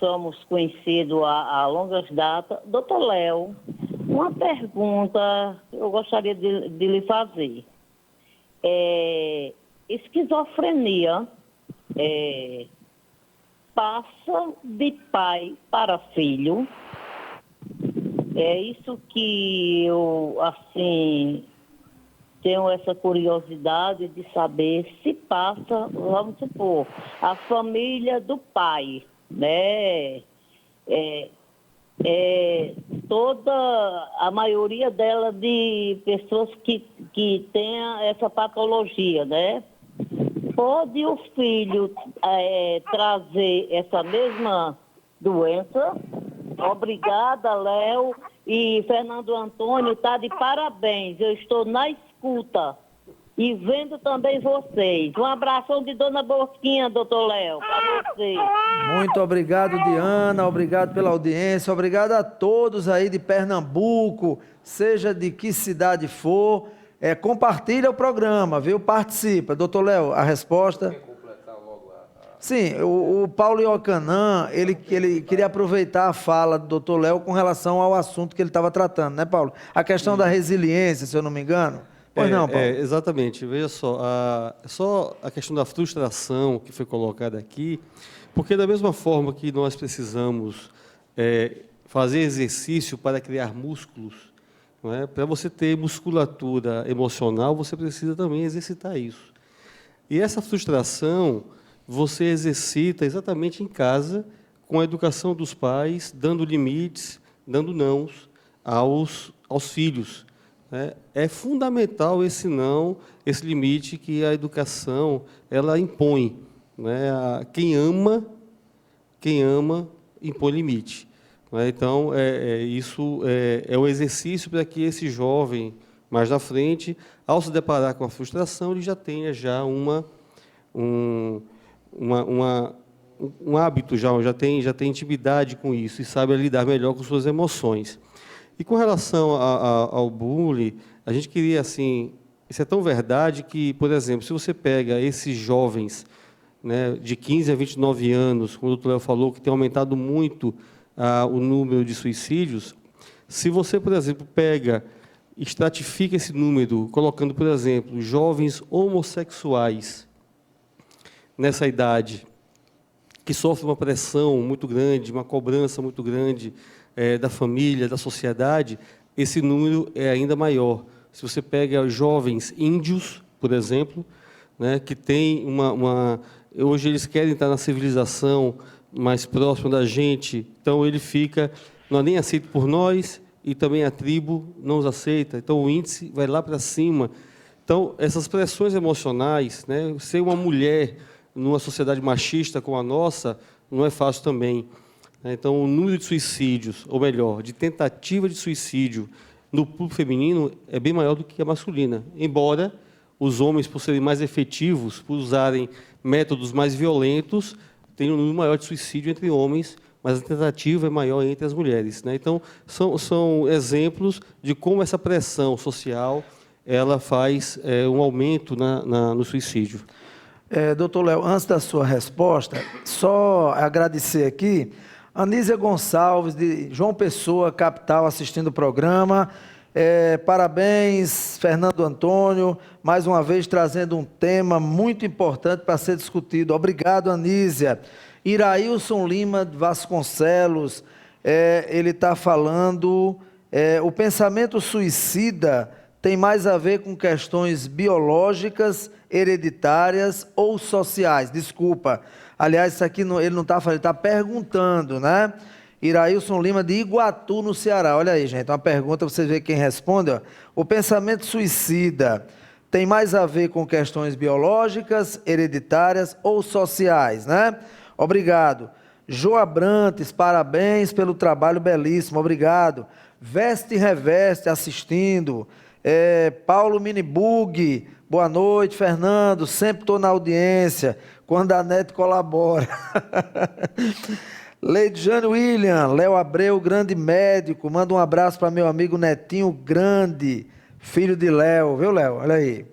Somos conhecidos há longas datas. Doutor Léo, uma pergunta eu gostaria de lhe fazer. Esquizofrenia passa de pai para filho? É isso que eu, assim, tenho essa curiosidade de saber se passa, vamos supor, a família do pai, né? Toda a maioria dela de pessoas que tenham essa patologia, né? Pode o filho trazer essa mesma doença? Obrigada, Léo. E Fernando Antônio está de parabéns. Eu estou na escuta. e vendo também vocês. Um abração de Dona Bosquinha, doutor Léo, para vocês. Muito obrigado, Diana, obrigado pela audiência, obrigado a todos aí de Pernambuco, seja de que cidade for, compartilha o programa, viu? Participa. Doutor Léo, a resposta? Sim, o Paulo Iocanã, ele queria aproveitar a fala do doutor Léo com relação ao assunto que ele estava tratando, né, Paulo? A questão da resiliência, se eu não me engano. Pois não, Paulo? Exatamente. Veja só a questão da frustração que foi colocada aqui, porque da mesma forma que nós precisamos fazer exercício para criar músculos, não é? Para você ter musculatura emocional, você precisa também exercitar isso. E essa frustração você exercita exatamente em casa, com a educação dos pais, dando limites, dando nãos aos filhos. É fundamental esse não, esse limite que a educação ela impõe. Quem ama impõe limite. Então, isso é um exercício para que esse jovem, mais na frente, ao se deparar com a frustração, ele já tenha já um hábito, já tem intimidade com isso e sabe lidar melhor com suas emoções. E com relação ao bullying, a gente queria, assim, isso é tão verdade que, por exemplo, se você pega esses jovens, né, de 15 a 29 anos, como o doutor Léo falou, que tem aumentado muito o número de suicídios, se você, por exemplo, estratifica esse número, colocando, por exemplo, jovens homossexuais nessa idade, que sofrem uma pressão muito grande, uma cobrança muito grande da família, da sociedade, esse número é ainda maior. Se você pega jovens índios, por exemplo, né, que têm hoje eles querem estar na civilização mais próxima da gente, então ele não é nem aceito por nós, e também a tribo não os aceita, então o índice vai lá para cima. Então, essas pressões emocionais, né, ser uma mulher numa sociedade machista como a nossa, não é fácil também. Então, o número de suicídios, ou melhor, de tentativa de suicídio no público feminino é bem maior do que a masculina, embora os homens, por serem mais efetivos, por usarem métodos mais violentos, tenham um número maior de suicídio entre homens, mas a tentativa é maior entre as mulheres. Então, são exemplos de como essa pressão social ela faz um aumento no suicídio. Doutor Léo, antes da sua resposta, só agradecer aqui, Anísia Gonçalves, de João Pessoa, capital, assistindo o programa. Parabéns, Fernando Antônio, mais uma vez trazendo um tema muito importante para ser discutido. Obrigado, Anísia. Irailson Lima de Vasconcelos, ele está falando, o pensamento suicida tem mais a ver com questões biológicas, hereditárias ou sociais. Desculpa. Aliás, isso aqui ele não está falando, ele está perguntando, né? Irailson Lima, de Iguatu, no Ceará. Olha aí, gente, uma pergunta, vocês verem quem responde. Ó. O pensamento suicida tem mais a ver com questões biológicas, hereditárias ou sociais, né? Obrigado. Joa Brantes, parabéns pelo trabalho belíssimo, obrigado. Veste e Reveste, assistindo. Paulo Minibug, boa noite, Fernando, sempre estou na audiência, quando a NET colabora. Leidjane William, Léo Abreu, grande médico, manda um abraço para meu amigo Netinho Grande, filho de Léo, viu, Léo? Olha aí.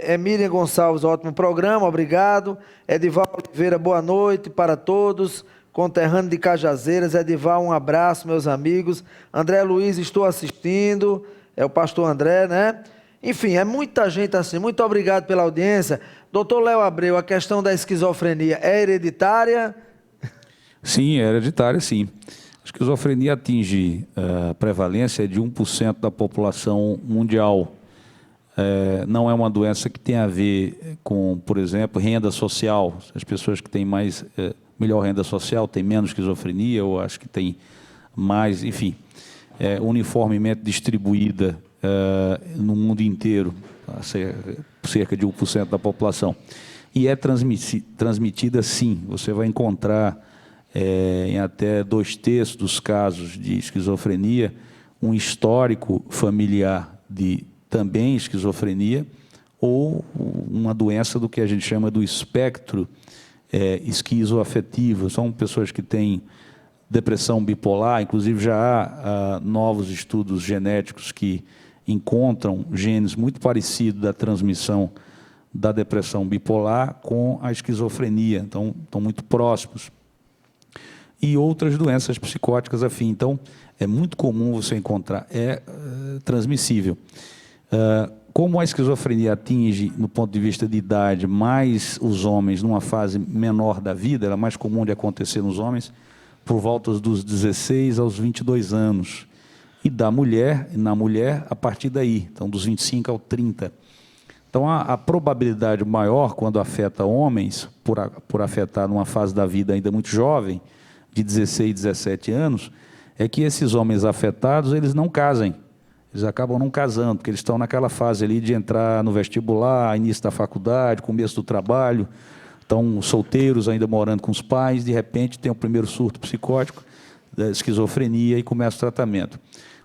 Emília Gonçalves, ótimo programa, obrigado. Edival Oliveira, boa noite para todos. Conterrâneo de Cajazeiras, Edival, um abraço, meus amigos. André Luiz, estou assistindo. É o pastor André, né? Enfim, é muita gente assim. Muito obrigado pela audiência. Doutor Léo Abreu, a questão da esquizofrenia é hereditária? Sim, é hereditária, sim. A esquizofrenia atinge a prevalência de 1% da população mundial. Não é uma doença que tem a ver com, por exemplo, renda social. As pessoas que têm melhor renda social têm menos esquizofrenia, ou acho que têm mais, enfim, uniformemente distribuída no mundo inteiro, cerca de 1% da população. E é transmitida, sim. Você vai encontrar em até 2/3 dos casos de esquizofrenia um histórico familiar de também esquizofrenia, ou uma doença do que a gente chama do espectro esquizoafetivo. São pessoas que têm depressão bipolar, inclusive já há novos estudos genéticos que encontram genes muito parecidos da transmissão da depressão bipolar com a esquizofrenia, então estão muito próximos. E outras doenças psicóticas afim. Então, é muito comum você encontrar, transmissível. Como a esquizofrenia atinge, no ponto de vista de idade, mais os homens numa fase menor da vida, ela é mais comum de acontecer nos homens, por volta dos 16 aos 22 anos. E na mulher, a partir daí, então dos 25 aos 30. Então, a probabilidade maior, quando afeta homens, por afetar numa fase da vida ainda muito jovem, de 16, 17 anos, é que esses homens afetados, eles não casem. Eles acabam não casando, porque eles estão naquela fase ali de entrar no vestibular, início da faculdade, começo do trabalho, estão solteiros, ainda morando com os pais, de repente tem o primeiro surto psicótico, da esquizofrenia, e começa o tratamento.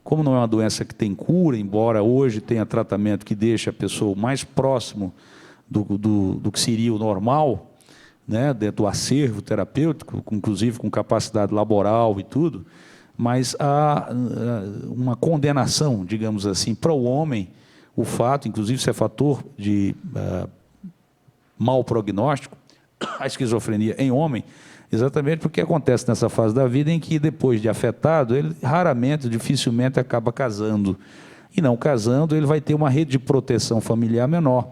Como não é uma doença que tem cura, embora hoje tenha tratamento que deixa a pessoa mais próximo do que seria o normal, né, dentro do acervo terapêutico, inclusive com capacidade laboral e tudo, mas há uma condenação, digamos assim, para o homem, o fato, inclusive isso é fator de mau prognóstico, a esquizofrenia em homem, exatamente porque acontece nessa fase da vida em que, depois de afetado, ele raramente, dificilmente acaba casando. E não casando, ele vai ter uma rede de proteção familiar menor.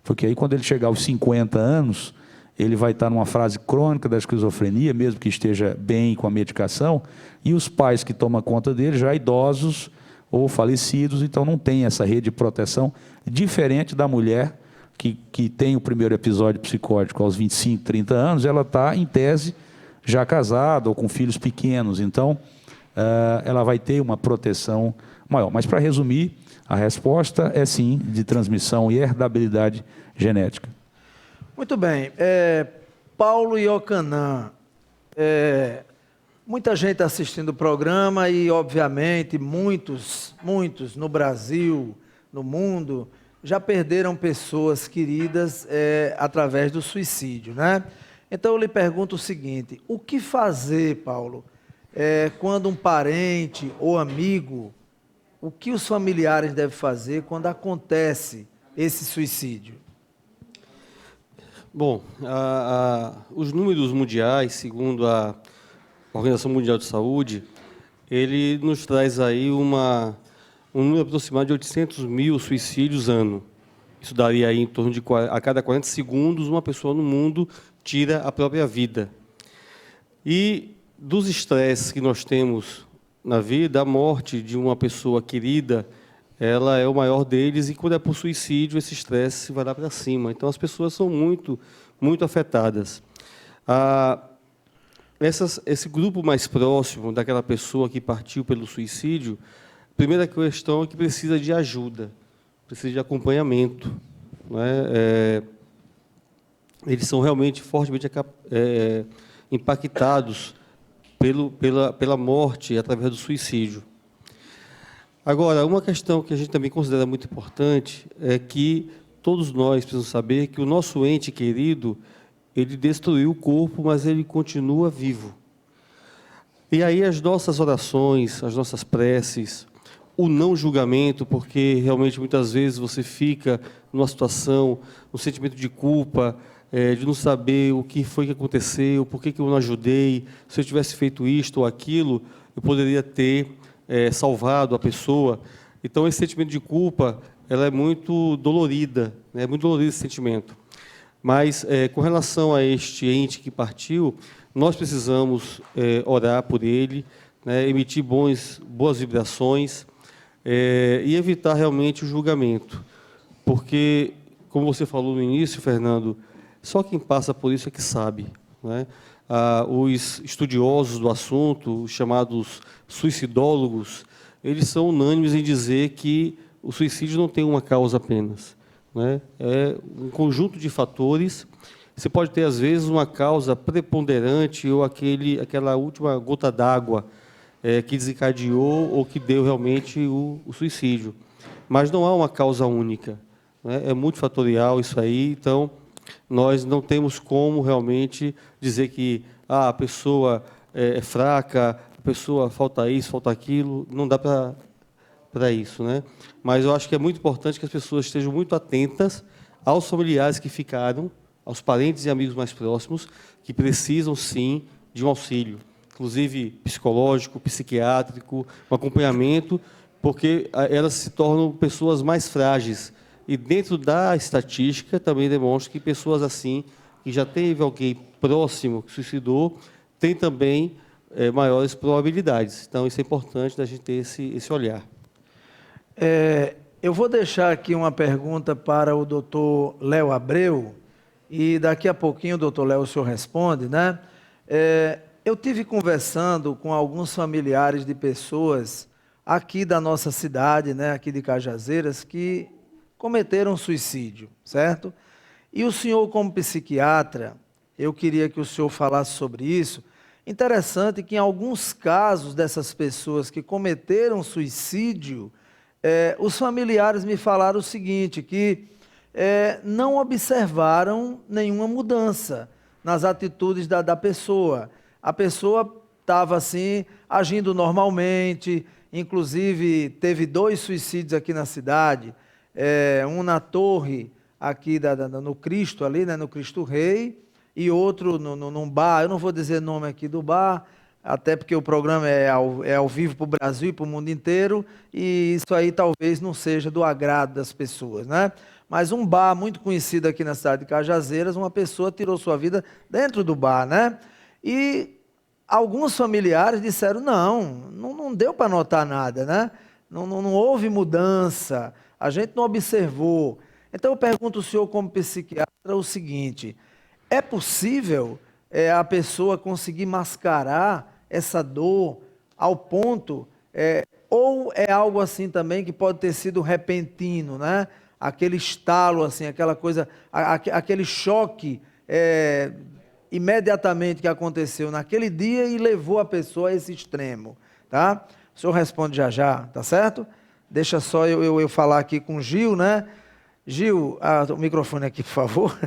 Porque aí, quando ele chegar aos 50 anos, ele vai estar numa fase crônica da esquizofrenia, mesmo que esteja bem com a medicação, e os pais que tomam conta dele, já idosos ou falecidos, então não tem essa rede de proteção, diferente da mulher que tem o primeiro episódio psicótico aos 25, 30 anos, ela está, em tese, já casada ou com filhos pequenos, então ela vai ter uma proteção maior. Mas, para resumir, a resposta é sim, de transmissão e herdabilidade genética. Muito bem. Paulo Iocanã, muita gente assistindo o programa e, obviamente, muitos no Brasil, no mundo, já perderam pessoas queridas através do suicídio, né? Então, eu lhe pergunto o seguinte: o que fazer, Paulo, quando um parente ou amigo, o que os familiares devem fazer quando acontece esse suicídio? Bom, os números mundiais, segundo a Organização Mundial de Saúde, ele nos traz aí um número aproximado de 800 mil suicídios ano. Isso daria aí em torno de, a cada 40 segundos, uma pessoa no mundo tira a própria vida. E dos estresses que nós temos na vida, a morte de uma pessoa querida, ela é o maior deles, e quando é por suicídio, esse estresse vai lá para cima. Então, as pessoas são muito, muito afetadas. Esse grupo mais próximo daquela pessoa que partiu pelo suicídio, a primeira questão é que precisa de ajuda, precisa de acompanhamento, né? Eles são realmente fortemente impactados pela morte através do suicídio. Agora, uma questão que a gente também considera muito importante é que todos nós precisamos saber que o nosso ente querido, ele destruiu o corpo, mas ele continua vivo. E aí as nossas orações, as nossas preces, o não julgamento, porque realmente muitas vezes você fica numa situação, um sentimento de culpa, de não saber o que foi que aconteceu, por que eu não ajudei, se eu tivesse feito isto ou aquilo, eu poderia ter salvado a pessoa. Então, esse sentimento de culpa, ela é muito dolorida, né? É muito dolorido esse sentimento. Mas, com relação a este ente que partiu, nós precisamos orar por ele, né? Emitir boas vibrações e evitar realmente o julgamento. Porque, como você falou no início, Fernando, só quem passa por isso é que sabe, né? Os estudiosos do assunto, os chamados suicidólogos, eles são unânimes em dizer que o suicídio não tem uma causa apenas, né? É um conjunto de fatores. Você pode ter, às vezes, uma causa preponderante ou aquela última gota d'água que desencadeou ou que deu realmente o suicídio. Mas não há uma causa única. né? É multifatorial isso aí, então nós não temos como realmente dizer que a pessoa é fraca, a pessoa falta isso, falta aquilo, não dá para isso, né? Mas eu acho que é muito importante que as pessoas estejam muito atentas aos familiares que ficaram, aos parentes e amigos mais próximos, que precisam, sim, de um auxílio, inclusive psicológico, psiquiátrico, um acompanhamento, porque elas se tornam pessoas mais frágeis. E dentro da estatística também demonstra que pessoas assim, que já teve alguém próximo que suicidou, tem também maiores probabilidades. Então, isso é importante da gente ter esse olhar. Eu vou deixar aqui uma pergunta para o doutor Léo Abreu, e daqui a pouquinho, doutor Léo, o senhor responde, né? Eu tive conversando com alguns familiares de pessoas aqui da nossa cidade, né, aqui de Cajazeiras, que cometeram suicídio, certo? E o senhor, como psiquiatra, eu queria que o senhor falasse sobre isso. Interessante que em alguns casos dessas pessoas que cometeram suicídio, os familiares me falaram o seguinte, que não observaram nenhuma mudança nas atitudes da pessoa. A pessoa estava assim, agindo normalmente, inclusive teve 2 suicídios aqui na cidade, um na torre aqui no Cristo ali, né, no Cristo Rei, e outro num bar. Eu não vou dizer o nome aqui do bar, até porque o programa é ao vivo para o Brasil e para o mundo inteiro, e isso aí talvez não seja do agrado das pessoas, né? Mas um bar muito conhecido aqui na cidade de Cajazeiras, uma pessoa tirou sua vida dentro do bar, né? E alguns familiares disseram, não deu para notar nada, né? Não houve mudança, a gente não observou. Então eu pergunto ao senhor, como psiquiatra, o seguinte: é possível a pessoa conseguir mascarar essa dor ao ponto, ou é algo assim também que pode ter sido repentino, né? Aquele estalo, assim, aquela coisa, aquele choque imediatamente que aconteceu naquele dia e levou a pessoa a esse extremo, tá? O senhor responde já, tá certo? Deixa só eu falar aqui com o Gil, né? Gil, o microfone aqui, por favor.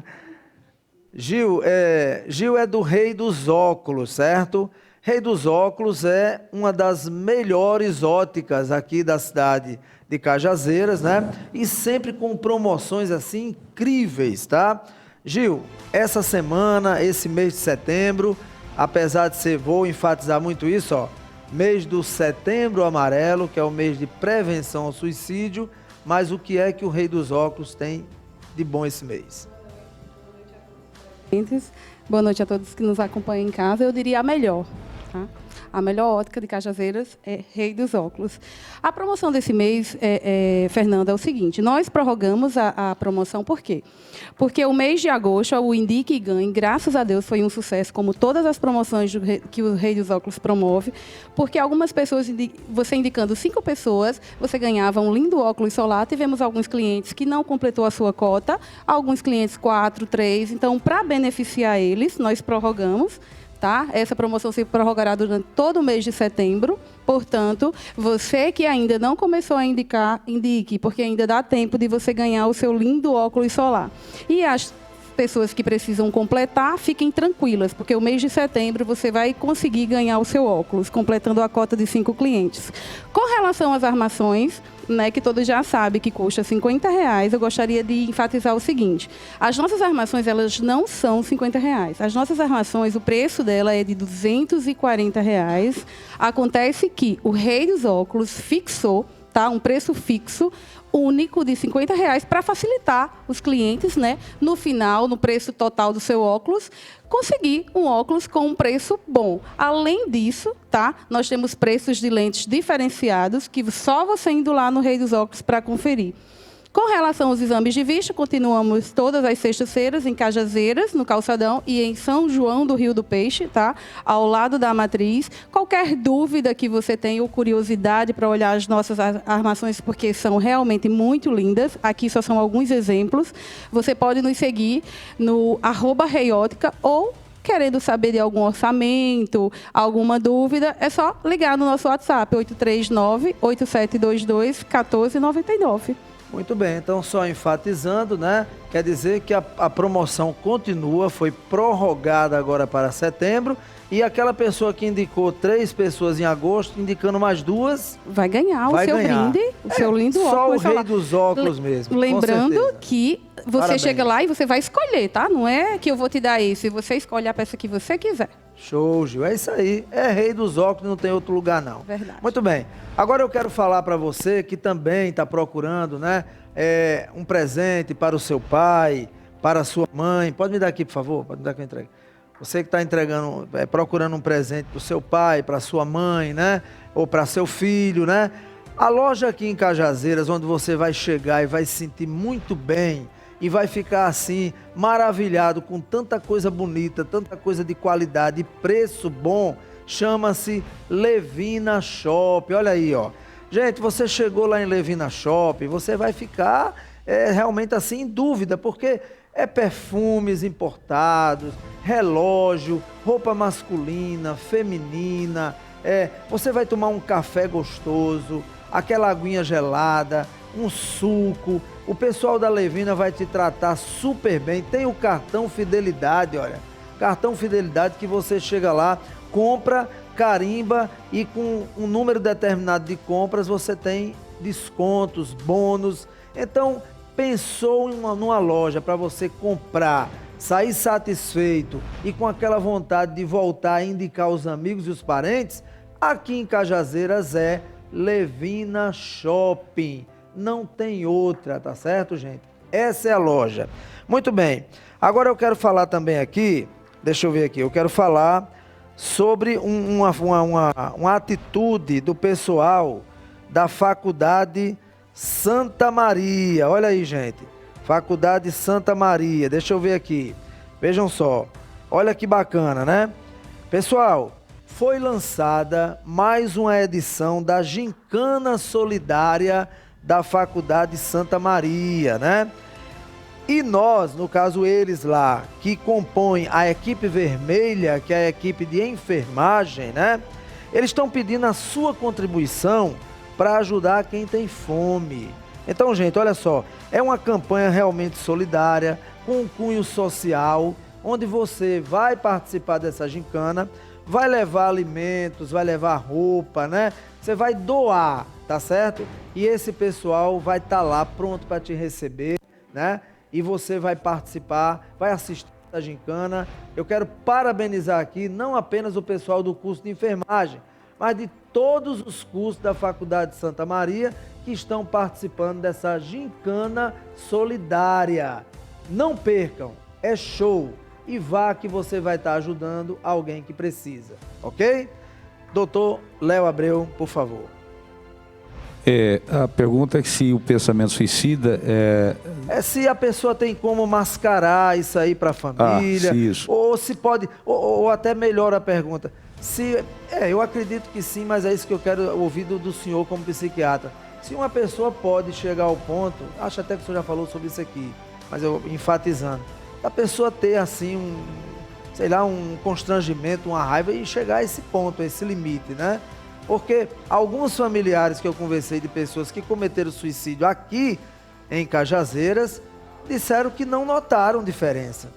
Gil é do Rei dos Óculos, certo? Rei dos Óculos é uma das melhores óticas aqui da cidade de Cajazeiras, né? E sempre com promoções assim incríveis, tá? Gil, essa semana, esse mês de setembro, apesar de ser, vou enfatizar muito isso, ó, mês do Setembro Amarelo, que é o mês de prevenção ao suicídio, mas o que é que o Rei dos Óculos tem de bom esse mês? Boa noite a todos que nos acompanham em casa. Eu diria a melhor, tá? A melhor ótica de Cajazeiras é Rei dos Óculos. A promoção desse mês, Fernanda, é o seguinte: nós prorrogamos a promoção, por quê? Porque o mês de agosto, o Indique e Ganhe, graças a Deus, foi um sucesso, como todas as promoções que o Rei dos Óculos promove, porque algumas pessoas, você indicando 5 pessoas, você ganhava um lindo óculos solar. Tivemos alguns clientes que não completou a sua cota, alguns clientes 4, 3. Então, para beneficiar eles, nós prorrogamos. Tá? Essa promoção se prorrogará durante todo o mês de setembro. Portanto, você que ainda não começou a indicar, indique, porque ainda dá tempo de você ganhar o seu lindo óculos solar. E as pessoas que precisam completar, fiquem tranquilas, porque o mês de setembro você vai conseguir ganhar o seu óculos, completando a cota de 5 clientes. Com relação às armações, né, que todos já sabem que custa R$50, eu gostaria de enfatizar o seguinte: as nossas armações, elas não são R$50. As nossas armações, o preço dela é de R$240. Acontece que o Rei dos Óculos fixou, tá, um preço fixo, único de R$50 para facilitar os clientes, né, no final, no preço total do seu óculos, conseguir um óculos com um preço bom. Além disso, tá, nós temos preços de lentes diferenciados que só você indo lá no Rei dos Óculos para conferir. Com relação aos exames de vista, continuamos todas as sextas-feiras em Cajazeiras, no Calçadão, e em São João do Rio do Peixe, tá? Ao lado da matriz. Qualquer dúvida que você tenha ou curiosidade para olhar as nossas armações, porque são realmente muito lindas, aqui só são alguns exemplos, você pode nos seguir no @reiótica, ou querendo saber de algum orçamento, alguma dúvida, é só ligar no nosso WhatsApp, 839-8722-1499. Muito bem, então só enfatizando, né? Quer dizer que a promoção continua, foi prorrogada agora para setembro, e aquela pessoa que indicou 3 pessoas em agosto, indicando mais 2... vai ganhar o seu brinde, o seu lindo só óculos. Só o rei dos óculos mesmo. Lembrando que você Parabéns. chega lá e você vai escolher, tá? Não é que eu vou te dar esse, você escolhe a peça que você quiser. Show, Gil. É isso aí. É rei dos óculos, não tem outro lugar, não. Verdade. Muito bem. Agora eu quero falar para você que também está procurando, né, um presente para o seu pai, para a sua mãe. Pode me dar aqui, por favor? Pode me dar que eu entregue. Você que está procurando um presente para o seu pai, para a sua mãe, né? Ou para seu filho, né? A loja aqui em Cajazeiras, onde você vai chegar e vai se sentir muito bem e vai ficar assim, maravilhado com tanta coisa bonita, tanta coisa de qualidade e preço bom, chama-se Levina Shop. Olha aí, ó. Gente, você chegou lá em Levina Shop, você vai ficar realmente assim em dúvida, porque é perfumes importados, relógio, roupa masculina, feminina, você vai tomar um café gostoso, aquela aguinha gelada, um suco. O pessoal da Levina vai te tratar super bem. Tem o cartão Fidelidade, olha. Cartão Fidelidade que você chega lá, compra, carimba e com um número determinado de compras você tem descontos, bônus. Então, pensou numa loja para você comprar, sair satisfeito e com aquela vontade de voltar a indicar os amigos e os parentes? Aqui em Cajazeiras é Levina Shopping. Não tem outra, tá certo, gente? Essa é a loja. Muito bem. Agora eu quero falar também aqui, deixa eu ver aqui, eu quero falar sobre uma atitude do pessoal da Faculdade Santa Maria. Olha aí, gente. Faculdade Santa Maria. Deixa eu ver aqui. Vejam só. Olha que bacana, né? Pessoal, foi lançada mais uma edição da Gincana Solidária da Faculdade Santa Maria, né? E nós, no caso eles lá, que compõem a equipe vermelha, que é a equipe de enfermagem, né? Eles estão pedindo a sua contribuição para ajudar quem tem fome. Então, gente, olha só, é uma campanha realmente solidária, com um cunho social, onde você vai participar dessa gincana, vai levar alimentos, vai levar roupa, né? Você vai doar, tá certo? E esse pessoal vai estar lá pronto para te receber, né? E você vai participar, vai assistir a gincana. Eu quero parabenizar aqui não apenas o pessoal do curso de enfermagem, mas de todos os cursos da Faculdade de Santa Maria que estão participando dessa gincana solidária. Não percam, é show. E vá que você vai estar ajudando alguém que precisa, ok? Doutor Léo Abreu, por favor. A pergunta é se o pensamento suicida é se a pessoa tem como mascarar isso aí para a família, isso. Ou se pode, ou até melhor a pergunta, eu acredito que sim, mas é isso que eu quero ouvir do senhor como psiquiatra. Se uma pessoa pode chegar ao ponto, acho até que o senhor já falou sobre isso aqui, mas eu enfatizando, a pessoa ter assim um constrangimento, uma raiva e chegar a esse ponto, a esse limite, né? Porque alguns familiares que eu conversei de pessoas que cometeram suicídio aqui em Cajazeiras disseram que não notaram diferença.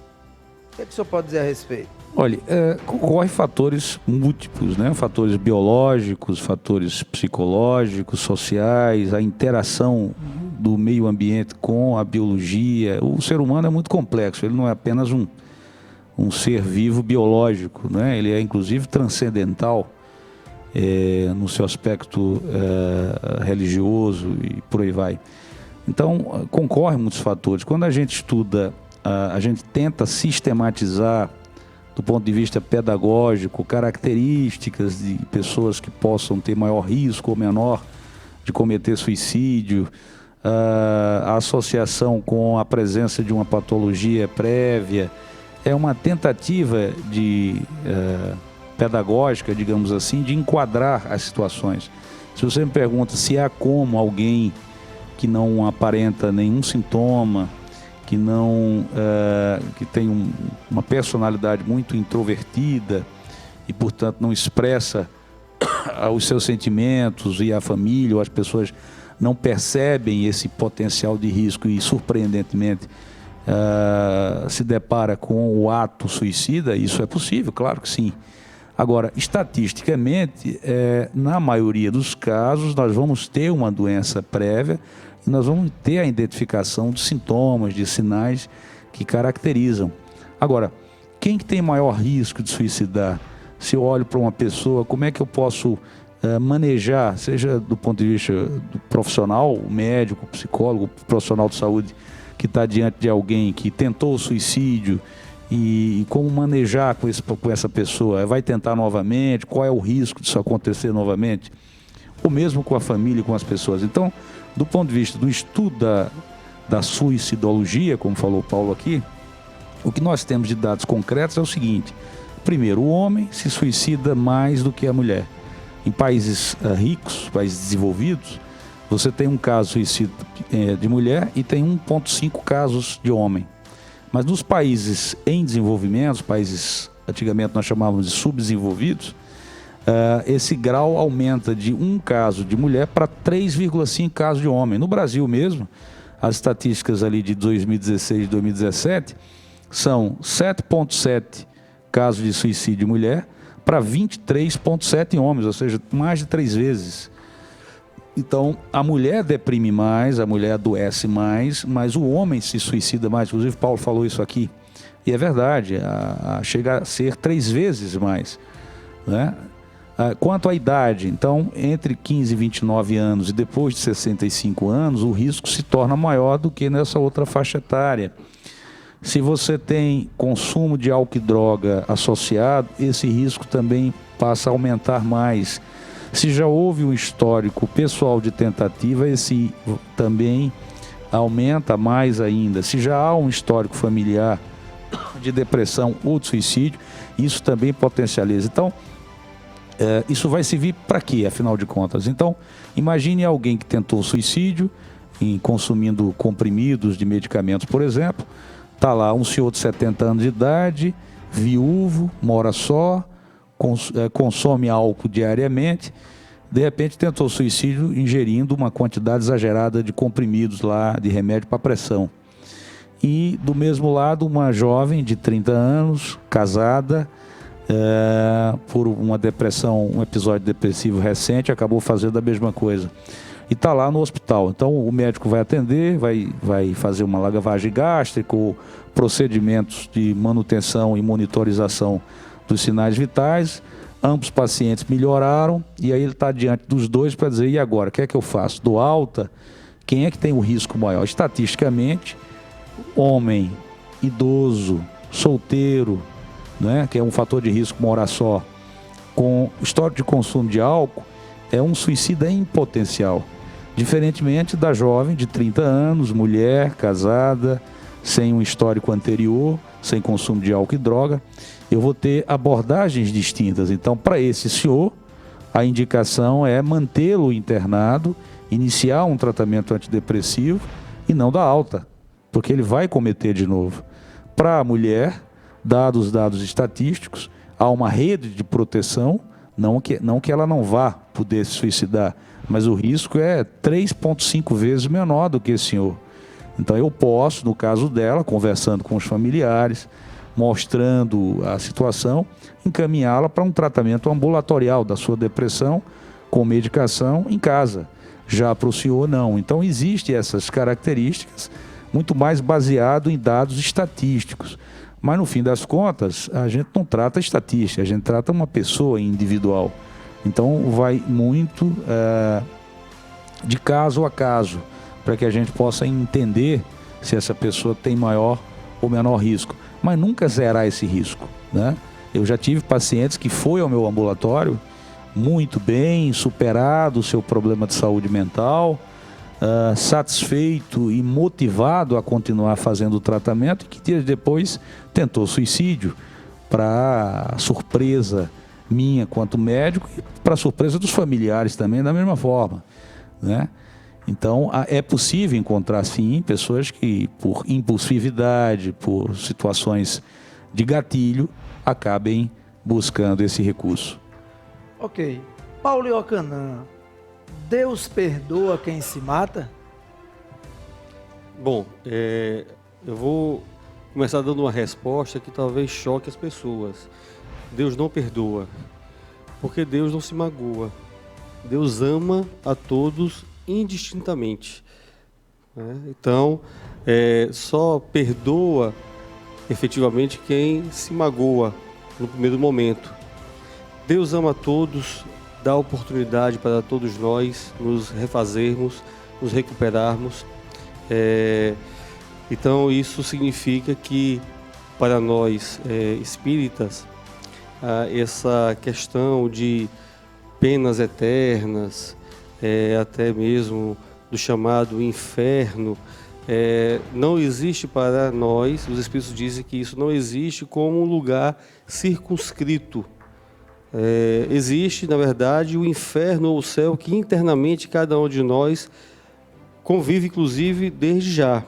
O que o senhor pode dizer a respeito? Olha, ocorrem fatores múltiplos, né? Fatores biológicos, fatores psicológicos, sociais, a interação do meio ambiente com a biologia. O ser humano é muito complexo, ele não é apenas um ser vivo biológico, né? Ele é inclusive transcendental no seu aspecto religioso e por aí vai. Então, concorrem muitos fatores. Quando a gente estuda, a gente tenta sistematizar do ponto de vista pedagógico, características de pessoas que possam ter maior risco ou menor de cometer suicídio, a associação com a presença de uma patologia prévia, é uma tentativa pedagógica, digamos assim, de enquadrar as situações. Se você me pergunta se há como alguém que não aparenta nenhum sintoma, que não que tem uma personalidade muito introvertida e, portanto, não expressa os seus sentimentos e a família ou as pessoas não percebem esse potencial de risco e, surpreendentemente, se depara com o ato suicida, isso é possível, claro que sim. Agora, estatisticamente, na maioria dos casos, nós vamos ter uma doença prévia e nós vamos ter a identificação de sintomas, de sinais que caracterizam. Agora, quem que tem maior risco de suicidar? Se eu olho para uma pessoa, como é que eu posso manejar, seja do ponto de vista do profissional, o médico, o psicólogo, o profissional de saúde que está diante de alguém que tentou o suicídio e como manejar com essa pessoa? Vai tentar novamente? Qual é o risco disso acontecer novamente? Ou mesmo com a família e com as pessoas. Então, do ponto de vista do estudo da suicidologia, como falou o Paulo aqui, o que nós temos de dados concretos é o seguinte: primeiro, o homem se suicida mais do que a mulher. Em países ricos, países desenvolvidos, você tem um caso de suicídio de mulher e tem 1,5 casos de homem. Mas nos países em desenvolvimento, os países antigamente nós chamávamos de subdesenvolvidos, esse grau aumenta de 1 caso de mulher para 3,5 casos de homem. No Brasil mesmo, as estatísticas ali de 2016 e 2017 são 7,7 casos de suicídio de mulher para 23,7 em homens, ou seja, mais de 3 vezes. Então, a mulher deprime mais, a mulher adoece mais, mas o homem se suicida mais. Inclusive, Paulo falou isso aqui. E é verdade, chega a ser 3 vezes mais, né? Quanto à idade, então, entre 15 e 29 anos e depois de 65 anos, o risco se torna maior do que nessa outra faixa etária. Se você tem consumo de álcool e droga associado, esse risco também passa a aumentar mais. Se já houve um histórico pessoal de tentativa, esse também aumenta mais ainda. Se já há um histórico familiar de depressão ou de suicídio, isso também potencializa. Então, isso vai servir para quê, afinal de contas? Então, imagine alguém que tentou suicídio, consumindo comprimidos de medicamentos, por exemplo. Está lá um senhor de 70 anos de idade, viúvo, mora só, consome álcool diariamente, de repente tentou suicídio ingerindo uma quantidade exagerada de comprimidos lá, de remédio para pressão. E do mesmo lado, uma jovem de 30 anos, casada, por uma depressão, um episódio depressivo recente, acabou fazendo a mesma coisa. E está lá no hospital. Então o médico vai atender, vai fazer uma lavagem gástrica, ou procedimentos de manutenção e monitorização dos sinais vitais. Ambos pacientes melhoraram e aí ele está diante dos dois para dizer: e agora, o que é que eu faço? Dou alta? Quem é que tem o risco maior? Estatisticamente, homem, idoso, solteiro, né, que é um fator de risco morar só, com histórico de consumo de álcool, é um suicida em potencial. Diferentemente da jovem de 30 anos, mulher, casada, sem um histórico anterior, sem consumo de álcool e droga, eu vou ter abordagens distintas. Então, para esse senhor, a indicação é mantê-lo internado, iniciar um tratamento antidepressivo e não dar alta, porque ele vai cometer de novo. Para a mulher, dados os dados estatísticos, há uma rede de proteção, não que ela não vá poder se suicidar, mas o risco é 3,5 vezes menor do que esse senhor. Então eu posso, no caso dela, conversando com os familiares, mostrando a situação, encaminhá-la para um tratamento ambulatorial da sua depressão, com medicação em casa. Já para o senhor, não. Então existem essas características, muito mais baseado em dados estatísticos. Mas no fim das contas, a gente não trata estatística, a gente trata uma pessoa individual. Então vai muito de caso a caso, para que a gente possa entender se essa pessoa tem maior ou menor risco. Mas nunca zerar esse risco, né? Eu já tive pacientes que foi ao meu ambulatório muito bem, superado o seu problema de saúde mental, satisfeito e motivado a continuar fazendo o tratamento, e que dias depois tentou suicídio, para surpresa minha quanto médico e para surpresa dos familiares também da mesma forma, né? Então é possível encontrar sim pessoas que por impulsividade, por situações de gatilho, acabem buscando esse recurso. Ok. Paulo Iocanã, Deus perdoa quem se mata? Bom, eu vou começar dando uma resposta que talvez choque as pessoas. Deus não perdoa, porque Deus não se magoa. Deus ama a todos indistintamente, né? Então, só perdoa efetivamente quem se magoa no primeiro momento. Deus ama a todos, dá oportunidade para todos nós nos refazermos, nos recuperarmos. Então isso significa que para nós espíritas, essa questão de penas eternas, até mesmo do chamado inferno, não existe para nós. Os espíritos dizem que isso não existe como um lugar circunscrito. Existe, na verdade, o inferno ou o céu que internamente cada um de nós convive, inclusive, desde já,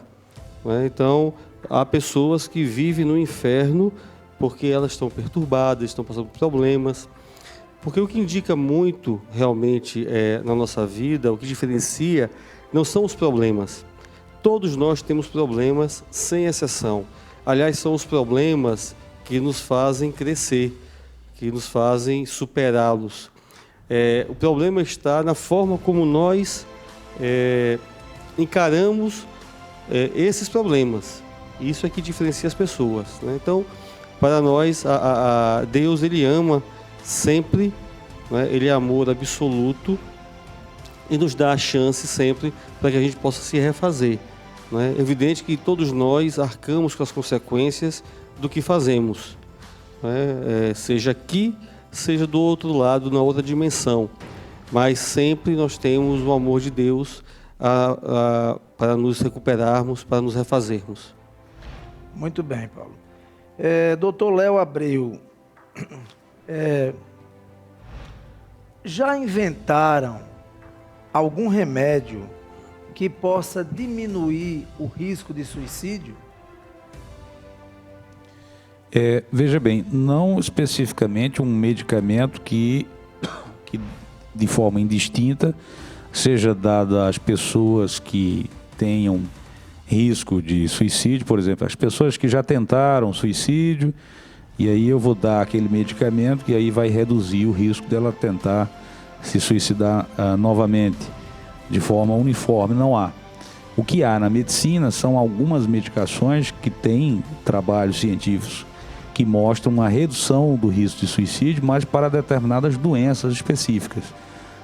né? Então, há pessoas que vivem no inferno porque elas estão perturbadas, estão passando por problemas. Porque o que indica muito, realmente, na nossa vida, o que diferencia, não são os problemas. Todos nós temos problemas, sem exceção. Aliás, são os problemas que nos fazem crescer, que nos fazem superá-los. O problema está na forma como nós encaramos esses problemas. Isso é que diferencia as pessoas, né? Então, para nós, Deus, Ele ama sempre, né? Ele é amor absoluto e nos dá a chance sempre para que a gente possa se refazer, né? É evidente que todos nós arcamos com as consequências do que fazemos, né? Seja aqui, seja do outro lado, na outra dimensão. Mas sempre nós temos o amor de Deus para nos recuperarmos, para nos refazermos. Muito bem, Paulo. Doutor Léo Abreu, já inventaram algum remédio que possa diminuir o risco de suicídio? Veja bem, não especificamente um medicamento que de forma indistinta seja dado às pessoas que tenham risco de suicídio. Por exemplo, as pessoas que já tentaram suicídio, e aí eu vou dar aquele medicamento que aí vai reduzir o risco dela tentar se suicidar novamente, de forma uniforme. Não há. O que há na medicina são algumas medicações que têm trabalhos científicos que mostram uma redução do risco de suicídio, mas para determinadas doenças específicas.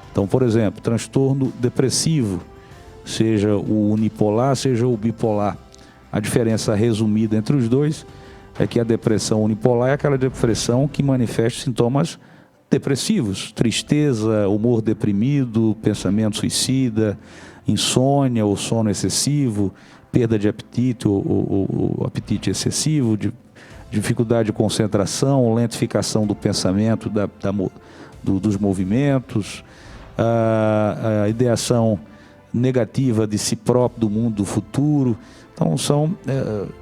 Então, por exemplo, transtorno depressivo, seja o unipolar, seja o bipolar. A diferença resumida entre os dois é que a depressão unipolar é aquela depressão que manifesta sintomas depressivos, tristeza, humor deprimido, pensamento suicida, insônia ou sono excessivo, perda de apetite ou apetite excessivo, dificuldade de concentração, lentificação do pensamento, dos movimentos, a ideação negativa de si próprio, do mundo, do futuro. Então são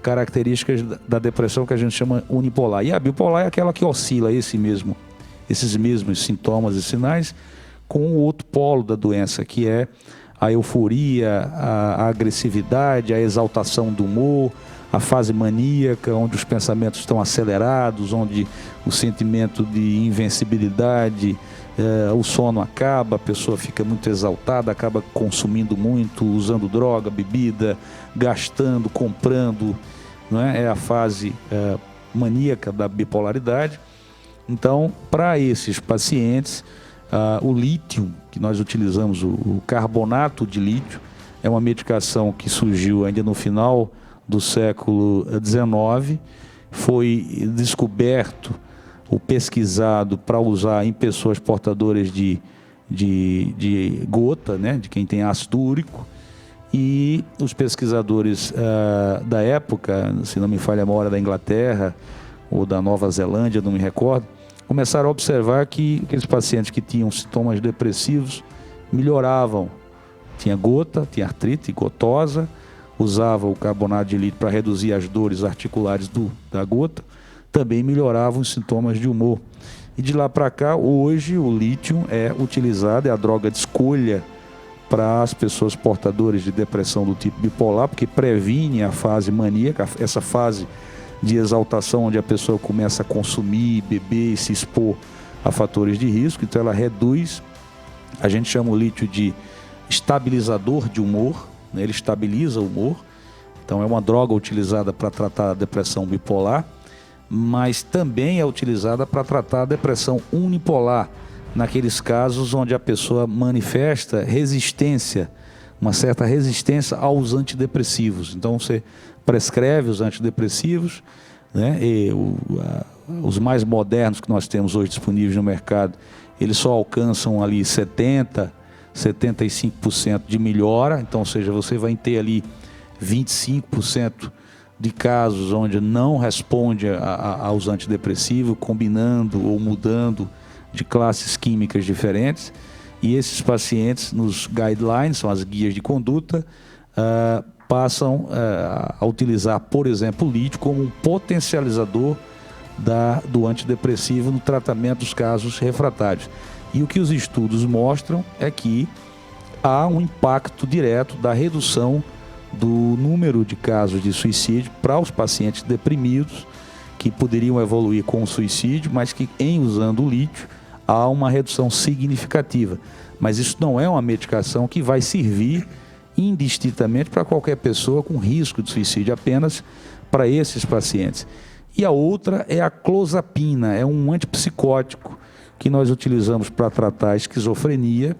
características da depressão que a gente chama unipolar. E a bipolar é aquela que oscila esses mesmos sintomas e sinais com o outro polo da doença, que é a euforia, a agressividade, a exaltação do humor, a fase maníaca, onde os pensamentos estão acelerados, onde o sentimento de invencibilidade, o sono acaba, a pessoa fica muito exaltada, acaba consumindo muito, usando droga, bebida, gastando, comprando, não é? É a fase maníaca da bipolaridade. Então, para esses pacientes, o lítio, que nós utilizamos, o carbonato de lítio, é uma medicação que surgiu ainda no final do século XIX, foi descoberto ou pesquisado para usar em pessoas portadoras de gota, né, de quem tem ácido úrico, e os pesquisadores da época, se não me falha a memória, da Inglaterra ou da Nova Zelândia, não me recordo, começaram a observar que aqueles pacientes que tinham sintomas depressivos melhoravam. Tinha gota, tinha artrite gotosa, usava o carbonato de lítio para reduzir as dores articulares da gota, também melhoravam os sintomas de humor. E de lá para cá, hoje o lítio é utilizado, é a droga de escolha para as pessoas portadoras de depressão do tipo bipolar, porque previne a fase maníaca, essa fase de exaltação onde a pessoa começa a consumir, beber e se expor a fatores de risco. Então ela reduz, a gente chama o lítio de estabilizador de humor, né? Ele estabiliza o humor. Então é uma droga utilizada para tratar a depressão bipolar, mas também é utilizada para tratar a depressão unipolar, naqueles casos onde a pessoa manifesta resistência, uma certa resistência aos antidepressivos. Então você prescreve os antidepressivos, né? E os mais modernos que nós temos hoje disponíveis no mercado, eles só alcançam ali 75% de melhora. Então, ou seja, você vai ter ali 25% de casos onde não responde aos antidepressivos, combinando ou mudando de classes químicas diferentes. E esses pacientes, nos guidelines, são as guias de conduta, passam a utilizar, por exemplo, o lítio como um potencializador do antidepressivo no tratamento dos casos refratários. E o que os estudos mostram é que há um impacto direto da redução do número de casos de suicídio para os pacientes deprimidos, que poderiam evoluir com o suicídio, mas que, em usando o lítio, há uma redução significativa. Mas isso não é uma medicação que vai servir indistintamente para qualquer pessoa com risco de suicídio, apenas para esses pacientes. E a outra é a clozapina, é um antipsicótico que nós utilizamos para tratar a esquizofrenia,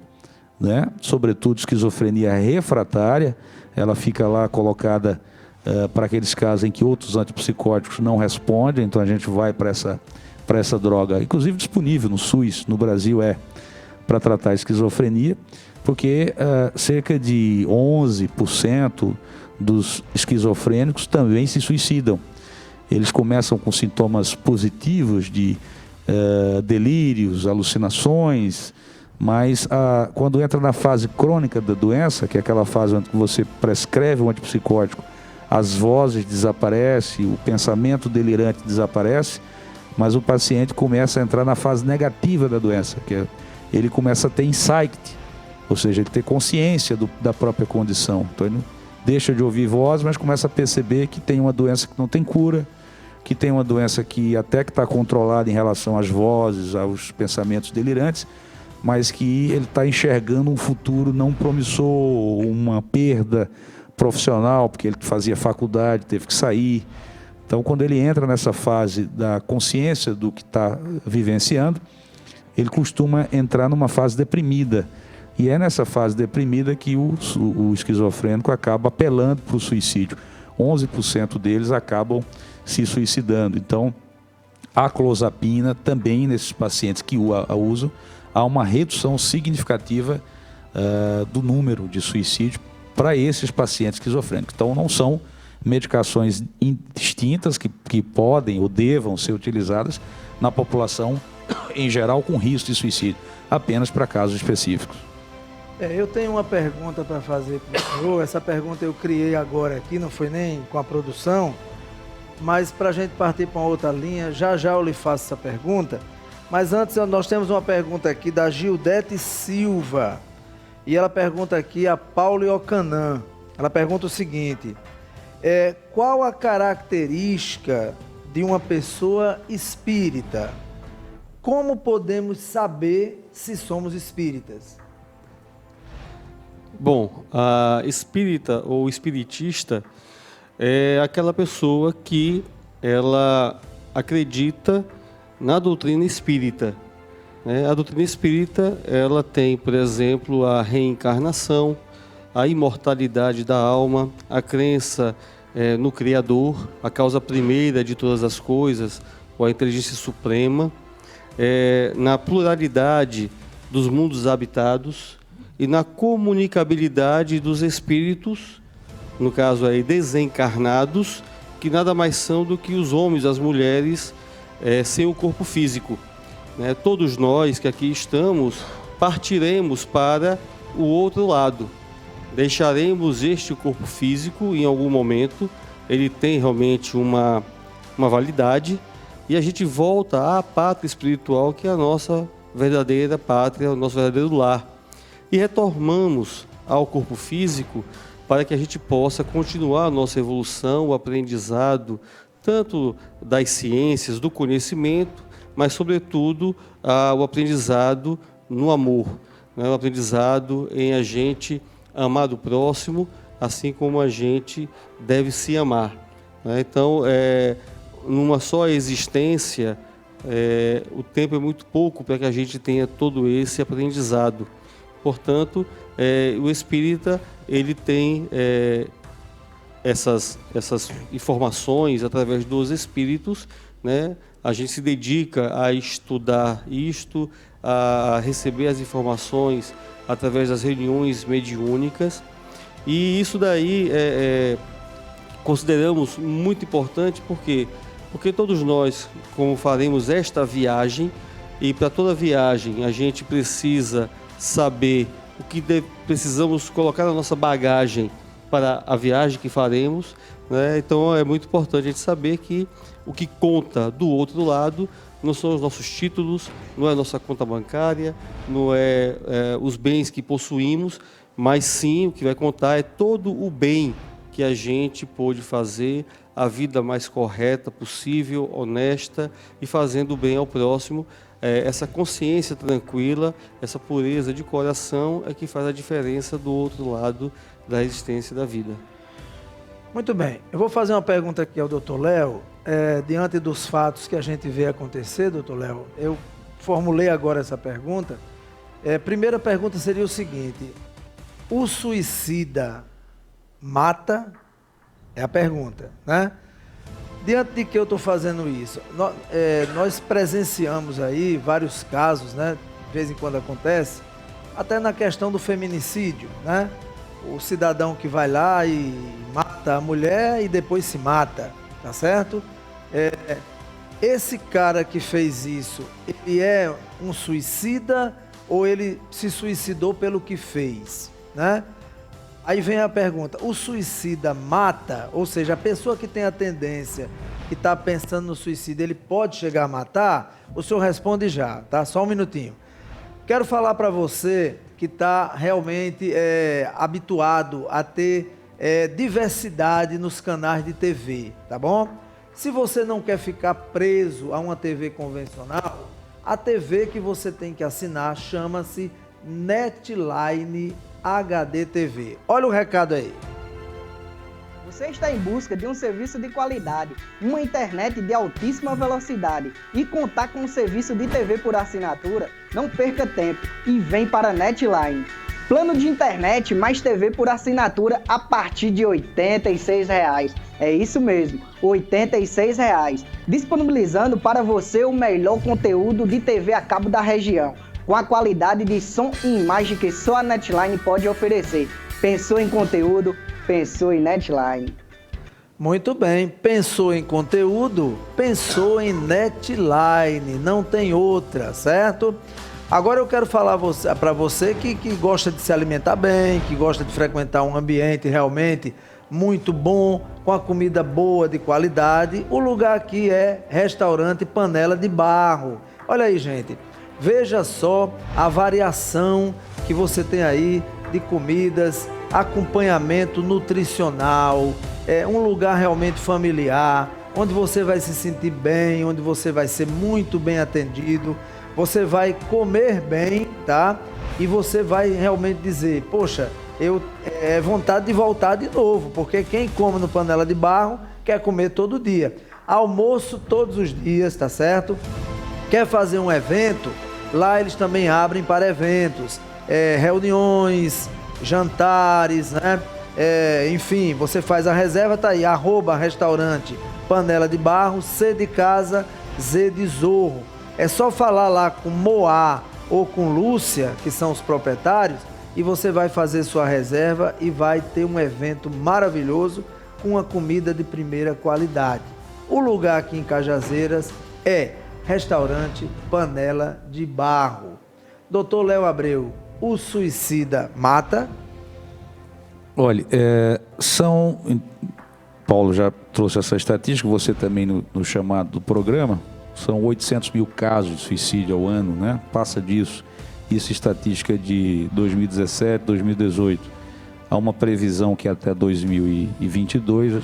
né? Sobretudo esquizofrenia refratária. Ela fica lá colocada para aqueles casos em que outros antipsicóticos não respondem, então a gente vai para essa droga, inclusive disponível no SUS, no Brasil para tratar a esquizofrenia, porque cerca de 11% dos esquizofrênicos também se suicidam. Eles começam com sintomas positivos de delírios, alucinações, mas quando entra na fase crônica da doença, que é aquela fase onde você prescreve um antipsicótico, as vozes desaparecem, o pensamento delirante desaparece, mas o paciente começa a entrar na fase negativa da doença, que ele começa a ter insight, ou seja, ele ter consciência da própria condição. Então ele deixa de ouvir voz, mas começa a perceber que tem uma doença que não tem cura, que tem uma doença que até que está controlada em relação às vozes, aos pensamentos delirantes, mas que ele está enxergando um futuro não promissor, uma perda profissional, porque ele fazia faculdade, teve que sair. Então, quando ele entra nessa fase da consciência do que está vivenciando, ele costuma entrar numa fase deprimida. E é nessa fase deprimida que o esquizofrênico acaba apelando para o suicídio. 11% deles acabam se suicidando. Então, a clozapina também, nesses pacientes que a usam, há uma redução significativa do número de suicídio para esses pacientes esquizofrênicos. Então, não são medicações distintas que podem ou devam ser utilizadas na população em geral com risco de suicídio, apenas para casos específicos. Eu tenho uma pergunta para fazer para o senhor. Essa pergunta eu criei agora aqui, não foi nem com a produção, mas para a gente partir para uma outra linha, já eu lhe faço essa pergunta. Mas antes, nós temos uma pergunta aqui da Gildete Silva. E ela pergunta aqui a Paulo Ocanã. Ela pergunta o seguinte: qual a característica de uma pessoa espírita? Como podemos saber se somos espíritas? Bom, a espírita ou espiritista é aquela pessoa que ela acredita na doutrina espírita. A doutrina espírita, ela tem, por exemplo, a reencarnação, a imortalidade da alma, a crença no Criador, a causa primeira de todas as coisas, ou a inteligência suprema, na pluralidade dos mundos habitados e na comunicabilidade dos espíritos, no caso aí desencarnados, que nada mais são do que os homens, as mulheres, sem o corpo físico. Todos nós que aqui estamos partiremos para o outro lado. Deixaremos este corpo físico em algum momento. Ele tem realmente uma validade, e a gente volta à pátria espiritual, que é a nossa verdadeira pátria, o nosso verdadeiro lar. E retornamos ao corpo físico para que a gente possa continuar a nossa evolução, o aprendizado, tanto das ciências, do conhecimento, mas, sobretudo, o aprendizado no amor, né? O aprendizado em a gente amar o próximo, assim como a gente deve se amar, né? Então, numa só existência, o tempo é muito pouco para que a gente tenha todo esse aprendizado. Portanto, o espírita ele tem essas informações através dos espíritos, né? A gente se dedica a estudar isto, a receber as informações através das reuniões mediúnicas, e isso daí consideramos muito importante. Por quê? Porque todos nós, como faremos esta viagem, e para toda viagem a gente precisa saber o que precisamos colocar na nossa bagagem para a viagem que faremos, né? Então é muito importante a gente saber que o que conta do outro lado não são os nossos títulos, não é a nossa conta bancária, não é os bens que possuímos, mas sim o que vai contar é todo o bem que a gente pôde fazer, a vida mais correta possível, honesta, e fazendo o bem ao próximo. Essa consciência tranquila, essa pureza de coração é que faz a diferença do outro lado da existência da vida. Muito bem, eu vou fazer uma pergunta aqui ao Dr. Léo, diante dos fatos que a gente vê acontecer, Dr. Léo. Eu formulei agora essa pergunta. Primeira pergunta seria o seguinte: o suicida mata? É a pergunta, né? Diante de que eu estou fazendo isso? Nós presenciamos aí vários casos, né? De vez em quando acontece, até na questão do feminicídio, né? O cidadão que vai lá e mata a mulher e depois se mata, tá certo? Esse cara que fez isso, ele é um suicida ou ele se suicidou pelo que fez, né? Aí vem a pergunta: o suicida mata? Ou seja, a pessoa que tem a tendência, que está pensando no suicídio, ele pode chegar a matar? O senhor responde já, tá? Só um minutinho. Quero falar para você que está realmente habituado a ter diversidade nos canais de TV, tá bom? Se você não quer ficar preso a uma TV convencional, a TV que você tem que assinar chama-se Netline HD TV. Olha o recado aí. Você está em busca de um serviço de qualidade, uma internet de altíssima velocidade e contar com um serviço de TV por assinatura? Não perca tempo e vem para a Netline. Plano de internet mais TV por assinatura a partir de R$ 86,00. É isso mesmo, R$ 86,00. Disponibilizando para você o melhor conteúdo de TV a cabo da região, com a qualidade de som e imagem que só a Netline pode oferecer. Pensou em conteúdo? Pensou em Netline. Muito bem, pensou em conteúdo? Pensou em Netline, não tem outra, certo? Agora eu quero falar para você que gosta de se alimentar bem, que gosta de frequentar um ambiente realmente muito bom, com a comida boa, de qualidade. O lugar aqui é Restaurante Panela de Barro. Olha aí, gente. Veja só a variação que você tem aí de comidas, acompanhamento nutricional, um lugar realmente familiar, onde você vai se sentir bem, onde você vai ser muito bem atendido, você vai comer bem, tá? E você vai realmente dizer: poxa, vontade de voltar de novo, porque quem come no Panela de Barro quer comer todo dia. Almoço todos os dias, tá certo? Quer fazer um evento? Lá eles também abrem para eventos, reuniões, jantares, né? Enfim, você faz a reserva, tá aí, @restaurante Panela de Barro, C de casa, Z de Zorro. É só falar lá com Moá ou com Lúcia, que são os proprietários, e você vai fazer sua reserva e vai ter um evento maravilhoso com uma comida de primeira qualidade. O lugar aqui em Cajazeiras é Restaurante Panela de Barro. Dr. Léo Abreu, o suicida mata? Olha, Paulo já trouxe essa estatística, você também no chamado do programa, são 800 mil casos de suicídio ao ano, né? Passa disso. Isso estatística de 2017, 2018. Há uma previsão que até 2022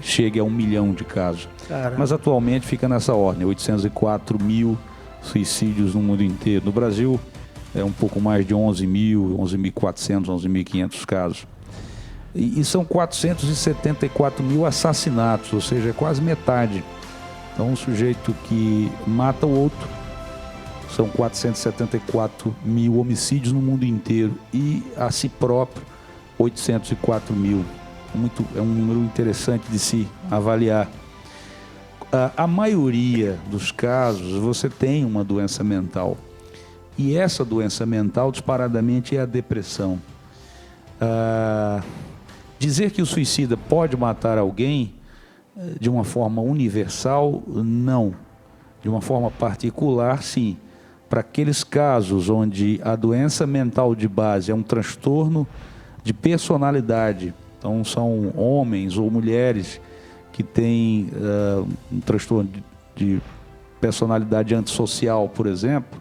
chegue a 1 milhão de casos. Caramba. Mas atualmente fica nessa ordem, 804 mil suicídios no mundo inteiro. No Brasil é um pouco mais de 11 mil, 11.400, 11.500 casos. E são 474 mil assassinatos, ou seja, é quase metade. Então, um sujeito que mata o outro, são 474 mil homicídios no mundo inteiro, e a si próprio, 804 mil. É um número interessante de se avaliar. A maioria dos casos, você tem uma doença mental. E essa doença mental, disparadamente, é a depressão. Dizer que o suicida pode matar alguém de uma forma universal, não. De uma forma particular, sim. Para aqueles casos onde a doença mental de base é um transtorno de personalidade, então são homens ou mulheres que têm um transtorno de personalidade antissocial, por exemplo,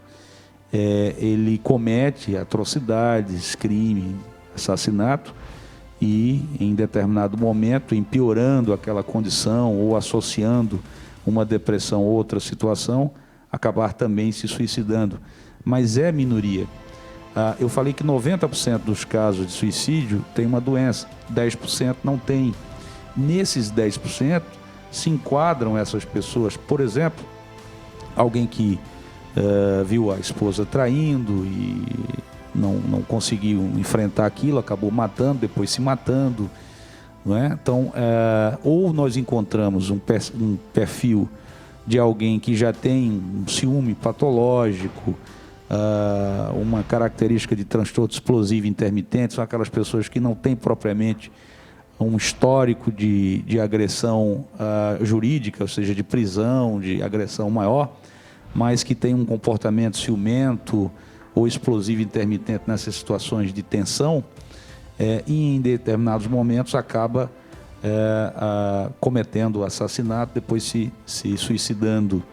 ele comete atrocidades, crime, assassinato, e em determinado momento, empeorando aquela condição ou associando uma depressão ou outra situação, acabar também se suicidando. Mas é minoria. Eu falei que 90% dos casos de suicídio tem uma doença, 10% não tem. Nesses 10% se enquadram essas pessoas. Por exemplo, alguém que viu a esposa traindo e não conseguiu enfrentar aquilo, acabou matando, depois se matando, não é? Então, ou nós encontramos um perfil de alguém que já tem um ciúme patológico, uma característica de transtorno explosivo intermitente, são aquelas pessoas que não têm propriamente um histórico de agressão jurídica, ou seja, de prisão, de agressão maior, mas que tem um comportamento ciumento ou explosivo intermitente nessas situações de tensão, e em determinados momentos acaba cometendo o assassinato, depois se suicidando,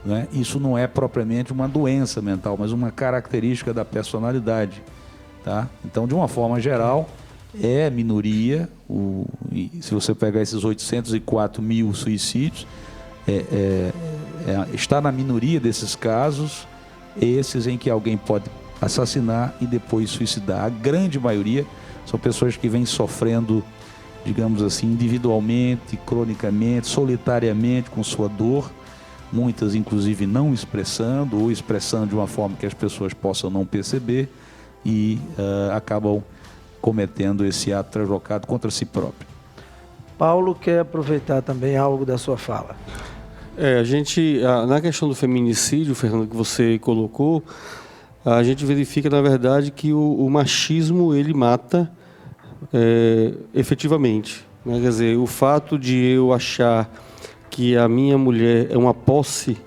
né? Isso não é propriamente uma doença mental, mas uma característica da personalidade, tá? Então, de uma forma geral, é minoria. Se você pegar esses 804 mil suicídios, está na minoria desses casos, esses em que alguém pode assassinar e depois suicidar. A grande maioria são pessoas que vêm sofrendo, digamos assim, individualmente, cronicamente, solitariamente com sua dor, muitas inclusive não expressando ou expressando de uma forma que as pessoas possam não perceber, e acabam cometendo esse ato translocado contra si próprio. Paulo quer aproveitar também algo da sua fala. A gente, na questão do feminicídio, Fernando, que você colocou, a gente verifica, na verdade, que o machismo, ele mata efetivamente, né? Quer dizer, o fato de eu achar que a minha mulher é uma posse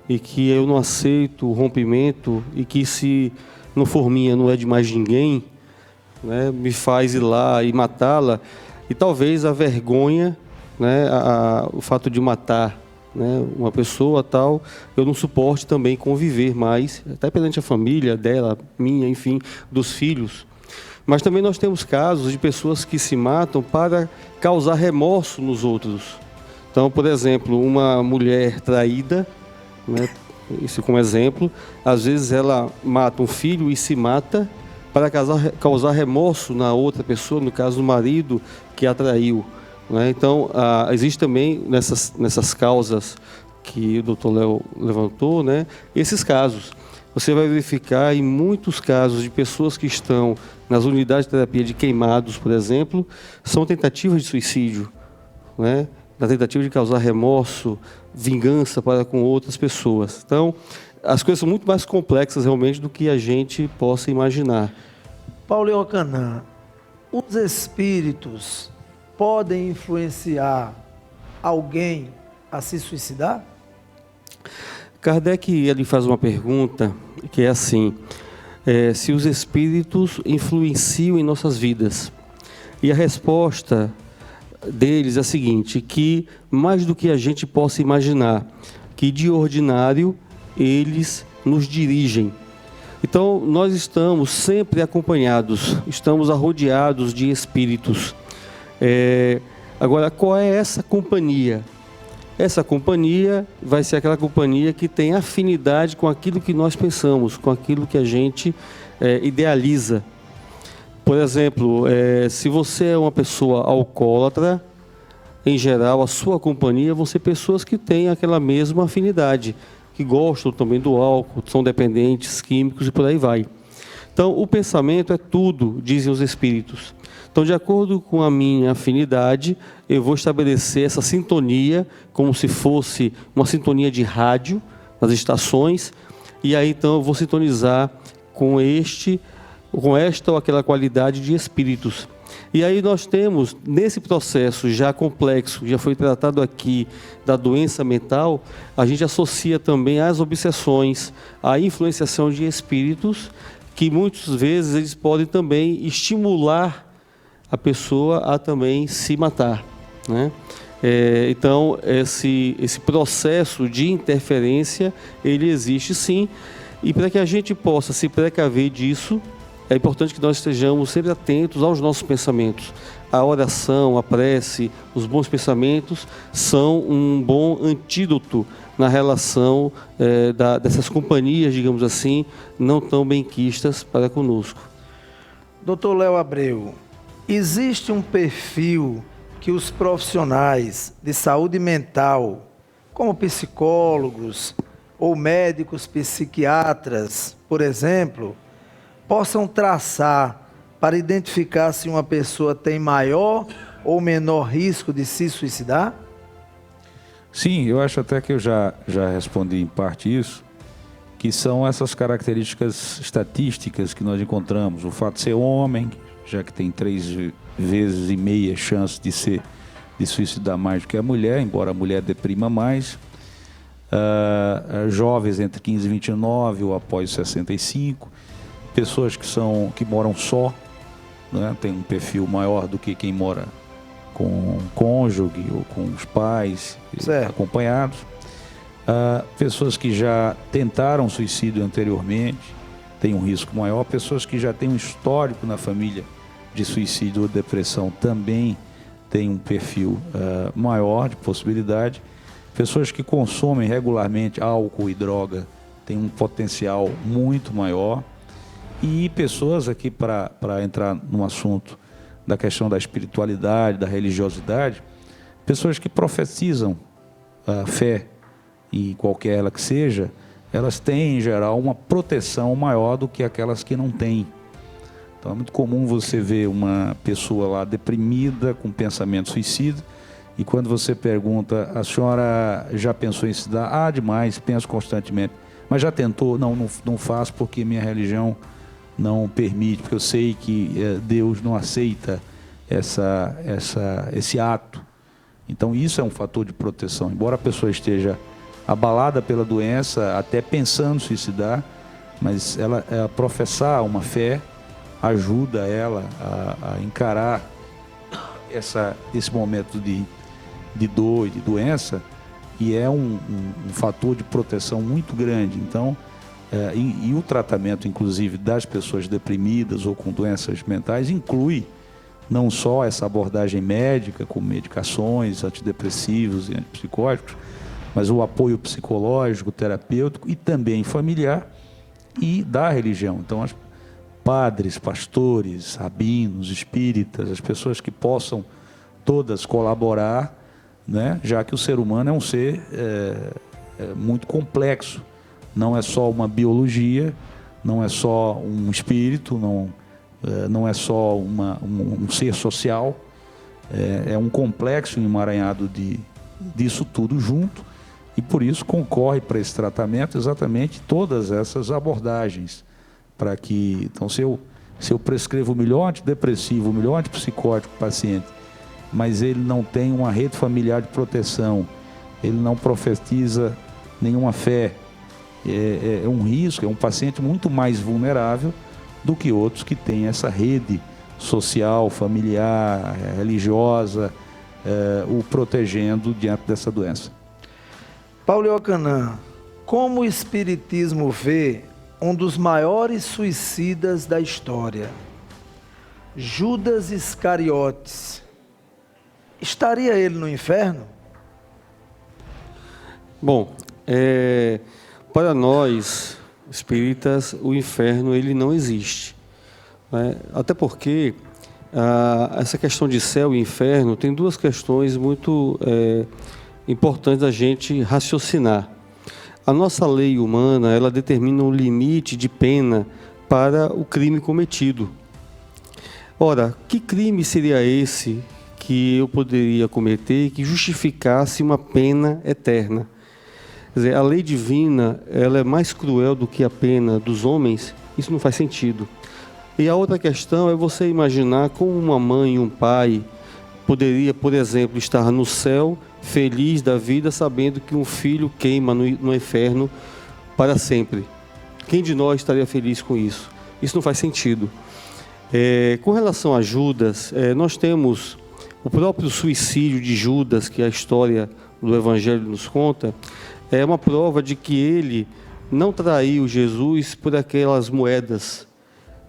e que eu não aceito o rompimento e que se não for minha não é de mais ninguém, né, me faz ir lá e matá-la. E talvez a vergonha, né, o fato de matar, né, uma pessoa tal, eu não suporte também conviver mais, até perante a família dela, minha, enfim, dos filhos. Mas também nós temos casos de pessoas que se matam para causar remorso nos outros. Então, por exemplo, uma mulher traída, né, isso como exemplo, às vezes ela mata um filho e se mata para causar remorso na outra pessoa, no caso do marido que a traiu, né? Então, existe também nessas causas que o doutor Léo levantou, né, esses casos. Você vai verificar em muitos casos de pessoas que estão nas unidades de terapia de queimados, por exemplo, são tentativas de suicídio, né, na tentativa de causar remorso, vingança para com outras pessoas. Então, as coisas são muito mais complexas realmente do que a gente possa imaginar. Paulo Iocanã, os espíritos podem influenciar alguém a se suicidar? Kardec ele faz uma pergunta que é assim: se os espíritos influenciam em nossas vidas. E a resposta deles é a seguinte, que mais do que a gente possa imaginar, que de ordinário eles nos dirigem. Então, nós estamos sempre acompanhados, estamos arrodeados de espíritos. Agora, qual é essa companhia? Essa companhia vai ser aquela companhia que tem afinidade com aquilo que nós pensamos, com aquilo que a gente idealiza. Por exemplo, se você é uma pessoa alcoólatra, em geral, a sua companhia vão ser pessoas que têm aquela mesma afinidade, que gostam também do álcool, são dependentes químicos e por aí vai. Então, o pensamento é tudo, dizem os espíritos. Então, de acordo com a minha afinidade, eu vou estabelecer essa sintonia, como se fosse uma sintonia de rádio, nas estações, e aí, então, eu vou sintonizar com esta ou aquela qualidade de espíritos. E aí nós temos, nesse processo já complexo, já foi tratado aqui, da doença mental, a gente associa também às obsessões, à influenciação de espíritos, que muitas vezes eles podem também estimular a pessoa a também se matar, né? Então, esse processo de interferência, ele existe sim, e para que a gente possa se precaver disso, é importante que nós estejamos sempre atentos aos nossos pensamentos. A oração, a prece, os bons pensamentos são um bom antídoto na relação dessas companhias, digamos assim, não tão benquistas para conosco. Dr. Léo Abreu, existe um perfil que os profissionais de saúde mental, como psicólogos ou médicos psiquiatras, por exemplo, possam traçar para identificar se uma pessoa tem maior ou menor risco de se suicidar? Sim, eu acho até que eu já respondi em parte isso, que são essas características estatísticas que nós encontramos. O fato de ser homem, já que tem 3,5 vezes chance de suicidar mais do que a mulher, embora a mulher deprima mais. Jovens entre 15 e 29 ou após 65. Pessoas que moram só, né, tem um perfil maior do que quem mora com um cônjuge ou com os pais acompanhados. Pessoas que já tentaram suicídio anteriormente, têm um risco maior. Pessoas que já têm um histórico na família de suicídio ou depressão também têm um perfil maior de possibilidade. Pessoas que consomem regularmente álcool e droga têm um potencial muito maior. E pessoas aqui, para entrar no assunto da questão da espiritualidade, da religiosidade, pessoas que profetizam a fé, em qualquer ela que seja, elas têm, em geral, uma proteção maior do que aquelas que não têm. Então é muito comum você ver uma pessoa lá deprimida, com pensamento suicida, e quando você pergunta, a senhora já pensou em suicidar? Demais, penso constantemente. Mas já tentou? Não faço porque minha religião não permite, porque eu sei que Deus não aceita esse ato. Então isso é um fator de proteção. Embora a pessoa esteja abalada pela doença, até pensando em suicidar, mas ela professar uma fé ajuda ela a encarar esse momento de dor e de doença, e é um fator de proteção muito grande. Então, e o tratamento, inclusive, das pessoas deprimidas ou com doenças mentais inclui não só essa abordagem médica, com medicações, antidepressivos e antipsicóticos, mas o apoio psicológico, terapêutico e também familiar e da religião. Então, padres, pastores, rabinos, espíritas, as pessoas que possam todas colaborar, né? Já que o ser humano é um ser muito complexo. Não é só uma biologia, não é só um espírito, não é só um ser social, é um complexo emaranhado disso tudo junto, e por isso concorre para esse tratamento exatamente todas essas abordagens, para que, então, se eu prescrevo o melhor antidepressivo, o melhor antipsicótico para o paciente, mas ele não tem uma rede familiar de proteção, ele não profetiza nenhuma fé, é um risco, é um paciente muito mais vulnerável do que outros que têm essa rede social, familiar, religiosa, o protegendo diante dessa doença. Paulo Iocanã, como o Espiritismo vê um dos maiores suicidas da história, Judas Iscariotes, estaria ele no inferno? Bom, para nós espíritas, o inferno ele não existe, né? Até porque essa questão de céu e inferno tem duas questões muito importantes da gente raciocinar. A nossa lei humana, ela determina um limite de pena para o crime cometido. Ora, que crime seria esse que eu poderia cometer que justificasse uma pena eterna? Quer dizer, a lei divina, ela é mais cruel do que a pena dos homens? Isso não faz sentido. E a outra questão é você imaginar como uma mãe e um pai poderia, por exemplo, estar no céu, feliz da vida, sabendo que um filho queima no inferno para sempre. Quem de nós estaria feliz com isso? Isso não faz sentido. Com relação a Judas, nós temos o próprio suicídio de Judas, que a história do Evangelho nos conta, é uma prova de que ele não traiu Jesus por aquelas moedas,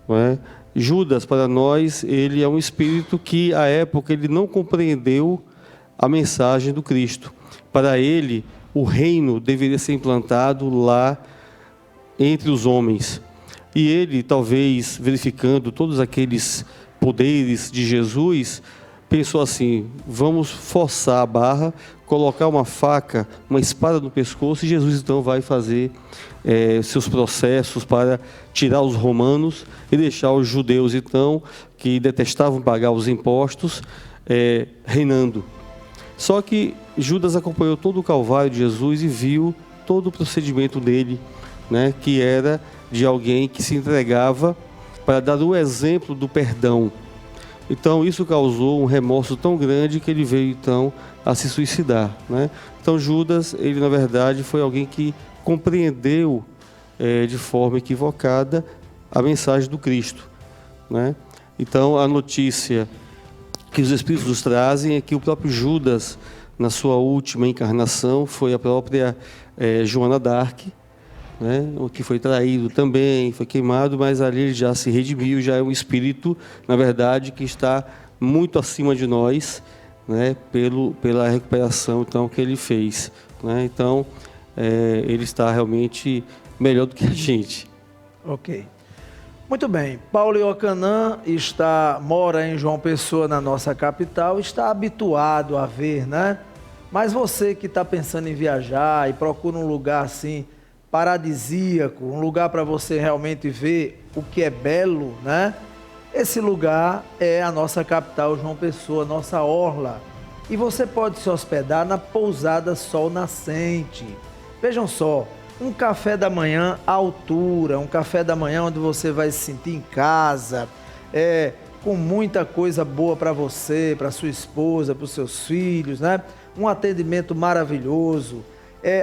não é? Judas, para nós, ele é um espírito que, à época, ele não compreendeu a mensagem do Cristo. Para ele, o reino deveria ser implantado lá entre os homens. E ele, talvez, verificando todos aqueles poderes de Jesus, pensou assim: vamos forçar a barra, colocar uma faca, uma espada no pescoço, e Jesus então vai fazer seus processos para tirar os romanos e deixar os judeus, então, que detestavam pagar os impostos, reinando. Só que Judas acompanhou todo o calvário de Jesus e viu todo o procedimento dele, né, que era de alguém que se entregava para dar o exemplo do perdão. Então isso causou um remorso tão grande que ele veio então a se suicidar, né? Então Judas, ele na verdade foi alguém que compreendeu de forma equivocada a mensagem do Cristo, né? Então a notícia que os Espíritos nos trazem é que o próprio Judas, na sua última encarnação, foi a própria Joana d'Arc, né, que foi traído também, foi queimado, mas ali ele já se redimiu, já é um espírito, na verdade, que está muito acima de nós, né, pela recuperação então, que ele fez, né? Então, ele está realmente melhor do que a gente. Ok. Muito bem. Paulo Iocanã mora em João Pessoa, na nossa capital, está habituado a ver, né? Mas você que está pensando em viajar e procura um lugar assim, paradisíaco, um lugar para você realmente ver o que é belo, né? Esse lugar é a nossa capital, João Pessoa, nossa orla. E você pode se hospedar na pousada Sol Nascente. Vejam só, um café da manhã à altura, um café da manhã onde você vai se sentir em casa, com muita coisa boa para você, para sua esposa, para os seus filhos, né? Um atendimento maravilhoso.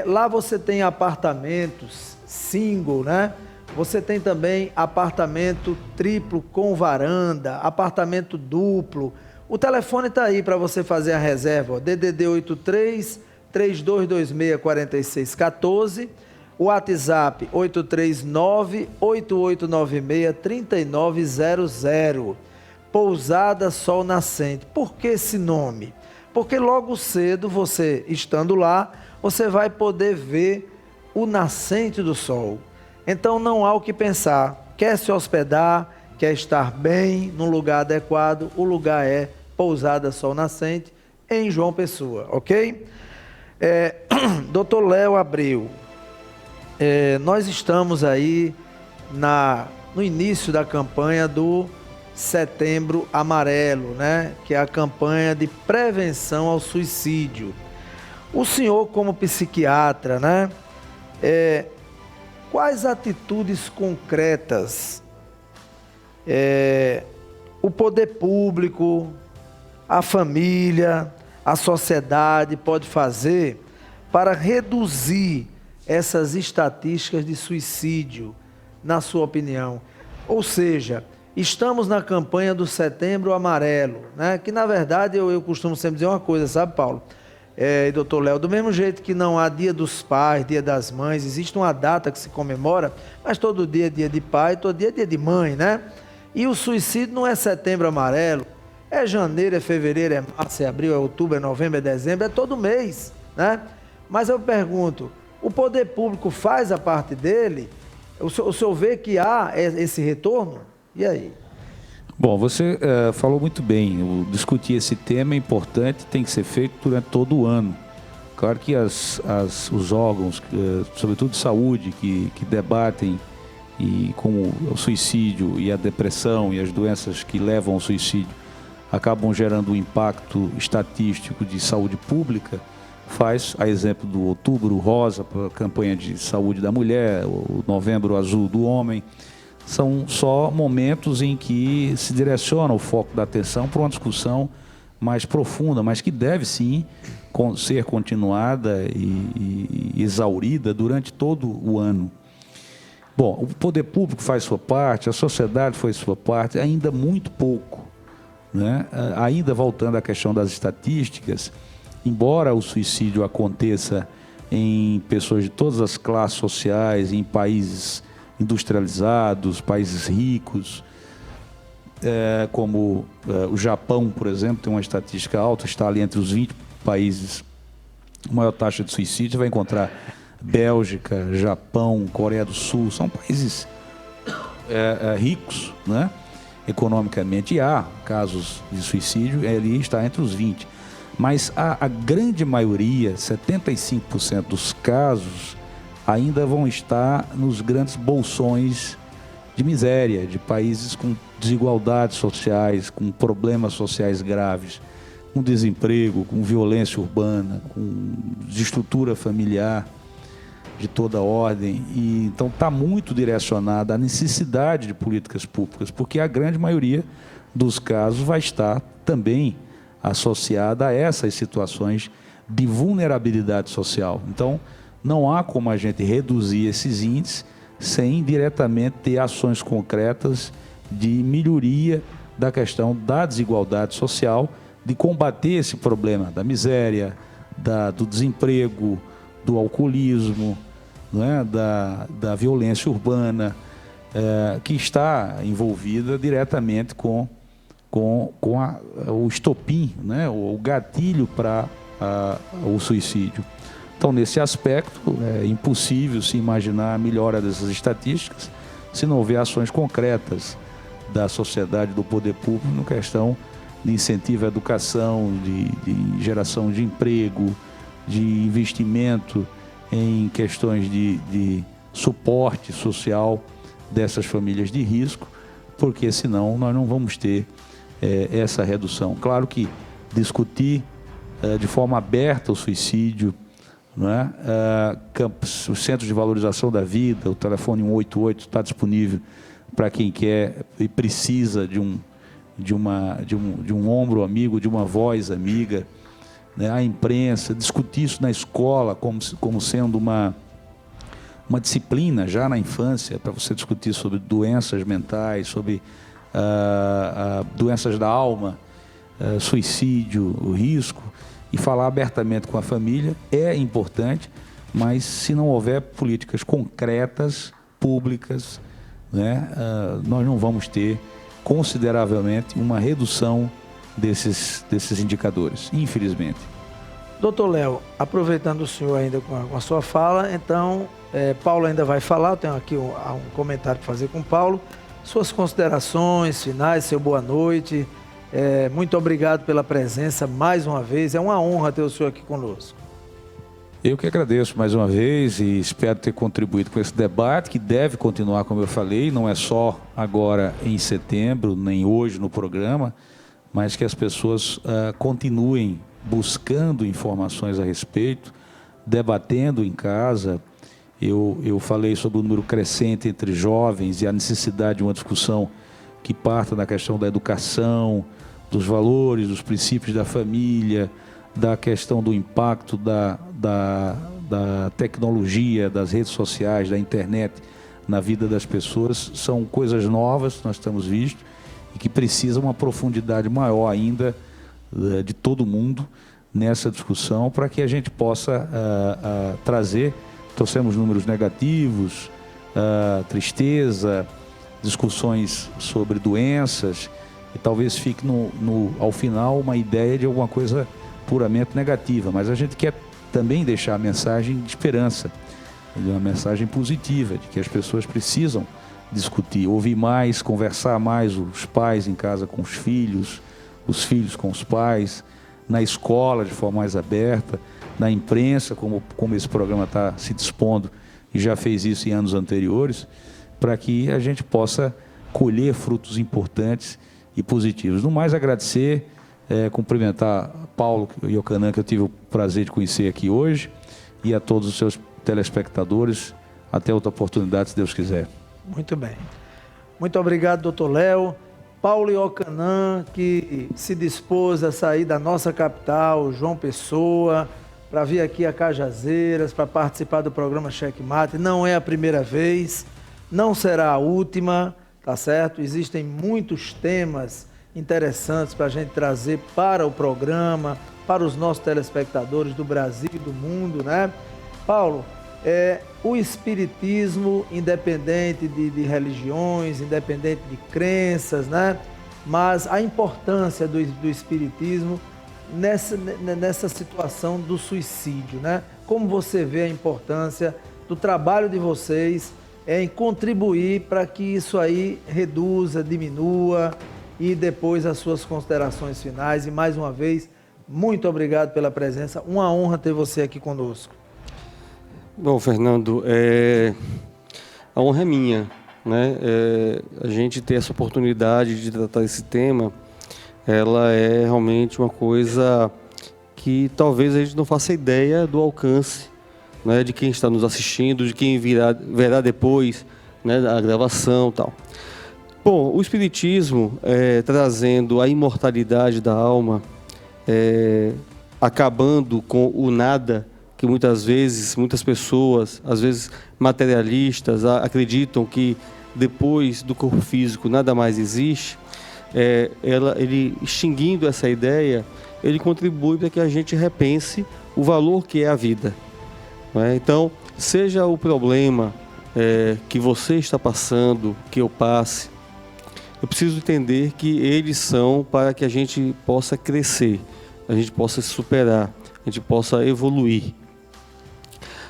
Lá você tem apartamentos single, né? Você tem também apartamento triplo com varanda, apartamento duplo. O telefone está aí para você fazer a reserva, ó, DDD 83 3226 4614, o WhatsApp 839 8896 3900. Pousada Sol Nascente. Por que esse nome? Porque logo cedo, você estando lá, você vai poder ver o nascente do sol. Então não há o que pensar. Quer se hospedar, quer estar bem, num lugar adequado, o lugar é Pousada Sol Nascente, em João Pessoa, ok? Dr. Léo Abreu, nós estamos aí no início da campanha do Setembro Amarelo, né? Que é a campanha de prevenção ao suicídio. O senhor, como psiquiatra, né? Quais atitudes concretas o poder público, a família, a sociedade pode fazer para reduzir essas estatísticas de suicídio, na sua opinião? Ou seja, estamos na campanha do Setembro Amarelo, né? Que na verdade eu costumo sempre dizer uma coisa, sabe, Paulo? doutor Léo, do mesmo jeito que não há Dia dos Pais, Dia das Mães, existe uma data que se comemora, mas todo dia é dia de pai, todo dia é dia de mãe, né? E o suicídio não é Setembro Amarelo, é janeiro, é fevereiro, é março, é abril, é outubro, é novembro, é dezembro, é todo mês, né? Mas eu pergunto, o poder público faz a parte dele? O senhor vê que há esse retorno? E aí? Bom, você falou muito bem, discutir esse tema é importante, tem que ser feito durante todo o ano. Claro que os órgãos, sobretudo de saúde, que debatem como o suicídio e a depressão e as doenças que levam ao suicídio acabam gerando um impacto estatístico de saúde pública, faz, a exemplo do Outubro Rosa, para a campanha de saúde da mulher, o Novembro Azul do homem, são só momentos em que se direciona o foco da atenção para uma discussão mais profunda, mas que deve sim ser continuada e exaurida durante todo o ano. Bom, o poder público faz sua parte, a sociedade faz sua parte, ainda muito pouco, né? Ainda voltando à questão das estatísticas, embora o suicídio aconteça em pessoas de todas as classes sociais, em países industrializados, países ricos, como o Japão, por exemplo, tem uma estatística alta, está ali entre os 20 países com maior taxa de suicídio. Você vai encontrar Bélgica, Japão, Coreia do Sul, são países ricos, né, economicamente, e há casos de suicídio, ali está entre os 20. Mas a grande maioria, 75% dos casos, ainda vão estar nos grandes bolsões de miséria, de países com desigualdades sociais, com problemas sociais graves, com desemprego, com violência urbana, com desestrutura familiar de toda ordem. E então está muito direcionada à necessidade de políticas públicas, porque a grande maioria dos casos vai estar também associada a essas situações de vulnerabilidade social. Então, não há como a gente reduzir esses índices sem diretamente ter ações concretas de melhoria da questão da desigualdade social, de combater esse problema da miséria, do desemprego, do alcoolismo, né, da violência urbana, que está envolvida diretamente com o estopim, né, o gatilho para o suicídio. Então, nesse aspecto, é impossível se imaginar a melhora dessas estatísticas se não houver ações concretas da sociedade, do poder público, na questão de incentivo à educação, de geração de emprego, de investimento em questões de suporte social dessas famílias de risco, porque senão nós não vamos ter essa redução. Claro que discutir de forma aberta o suicídio, não é? O Centro de Valorização da Vida, o telefone 188 está disponível para quem quer e precisa de um ombro amigo, de uma voz amiga, né? A imprensa, discutir isso na escola como sendo uma disciplina já na infância, para você discutir sobre doenças mentais, sobre doenças da alma, suicídio, o risco, e falar abertamente com a família é importante, mas se não houver políticas concretas, públicas, né, nós não vamos ter consideravelmente uma redução desses indicadores, infelizmente. Doutor Léo, aproveitando o senhor ainda com a sua fala, então, Paulo ainda vai falar, eu tenho aqui um comentário para fazer com o Paulo. Suas considerações finais, seu boa noite. Muito obrigado pela presença mais uma vez. É uma honra ter o senhor aqui conosco. Eu que agradeço mais uma vez e espero ter contribuído com esse debate, que deve continuar, como eu falei, não é só agora em setembro, nem hoje no programa, mas que as pessoas continuem buscando informações a respeito, debatendo em casa. Eu falei sobre o número crescente entre jovens e a necessidade de uma discussão que parta da questão da educação, dos valores, dos princípios da família, da questão do impacto da tecnologia, das redes sociais, da internet na vida das pessoas. São coisas novas que nós estamos visto e que precisam uma profundidade maior ainda de todo mundo, nessa discussão para que a gente possa trazer, trouxemos números negativos, tristeza, discussões sobre doenças, e talvez fique ao final uma ideia de alguma coisa puramente negativa, mas a gente quer também deixar a mensagem de esperança, uma mensagem positiva, de que as pessoas precisam discutir, ouvir mais, conversar mais, os pais em casa com os filhos com os pais, na escola de forma mais aberta, na imprensa, como esse programa está se dispondo e já fez isso em anos anteriores, para que a gente possa colher frutos importantes e positivos. No mais, agradecer, cumprimentar Paulo Iocanã, que eu tive o prazer de conhecer aqui hoje, e a todos os seus telespectadores. Até outra oportunidade, se Deus quiser. Muito bem. Muito obrigado, doutor Léo. Paulo Iocanã, que se dispôs a sair da nossa capital, João Pessoa, para vir aqui a Cajazeiras, para participar do programa Checkmate. Não é a primeira vez, não será a última, tá certo? Existem muitos temas interessantes para a gente trazer para o programa, para os nossos telespectadores do Brasil e do mundo, né? Paulo, o espiritismo, independente de religiões, independente de crenças, né? Mas a importância do espiritismo nessa situação do suicídio, né? Como você vê a importância do trabalho de vocês em contribuir para que isso aí reduza, diminua, e depois as suas considerações finais. E mais uma vez, muito obrigado pela presença, uma honra ter você aqui conosco. Bom, Fernando, a honra é minha, né? A gente ter essa oportunidade de tratar esse tema, ela é realmente uma coisa que talvez a gente não faça ideia do alcance, né, de quem está nos assistindo, de quem verá depois, né, da gravação e tal. Bom, o Espiritismo, trazendo a imortalidade da alma, acabando com o nada, que muitas pessoas, às vezes materialistas, acreditam que depois do corpo físico nada mais existe, ele extinguindo essa ideia, ele contribui para que a gente repense o valor que é a vida. Não é? Então, seja o problema que você está passando, que eu passe, eu preciso entender que eles são para que a gente possa crescer, a gente possa se superar, a gente possa evoluir.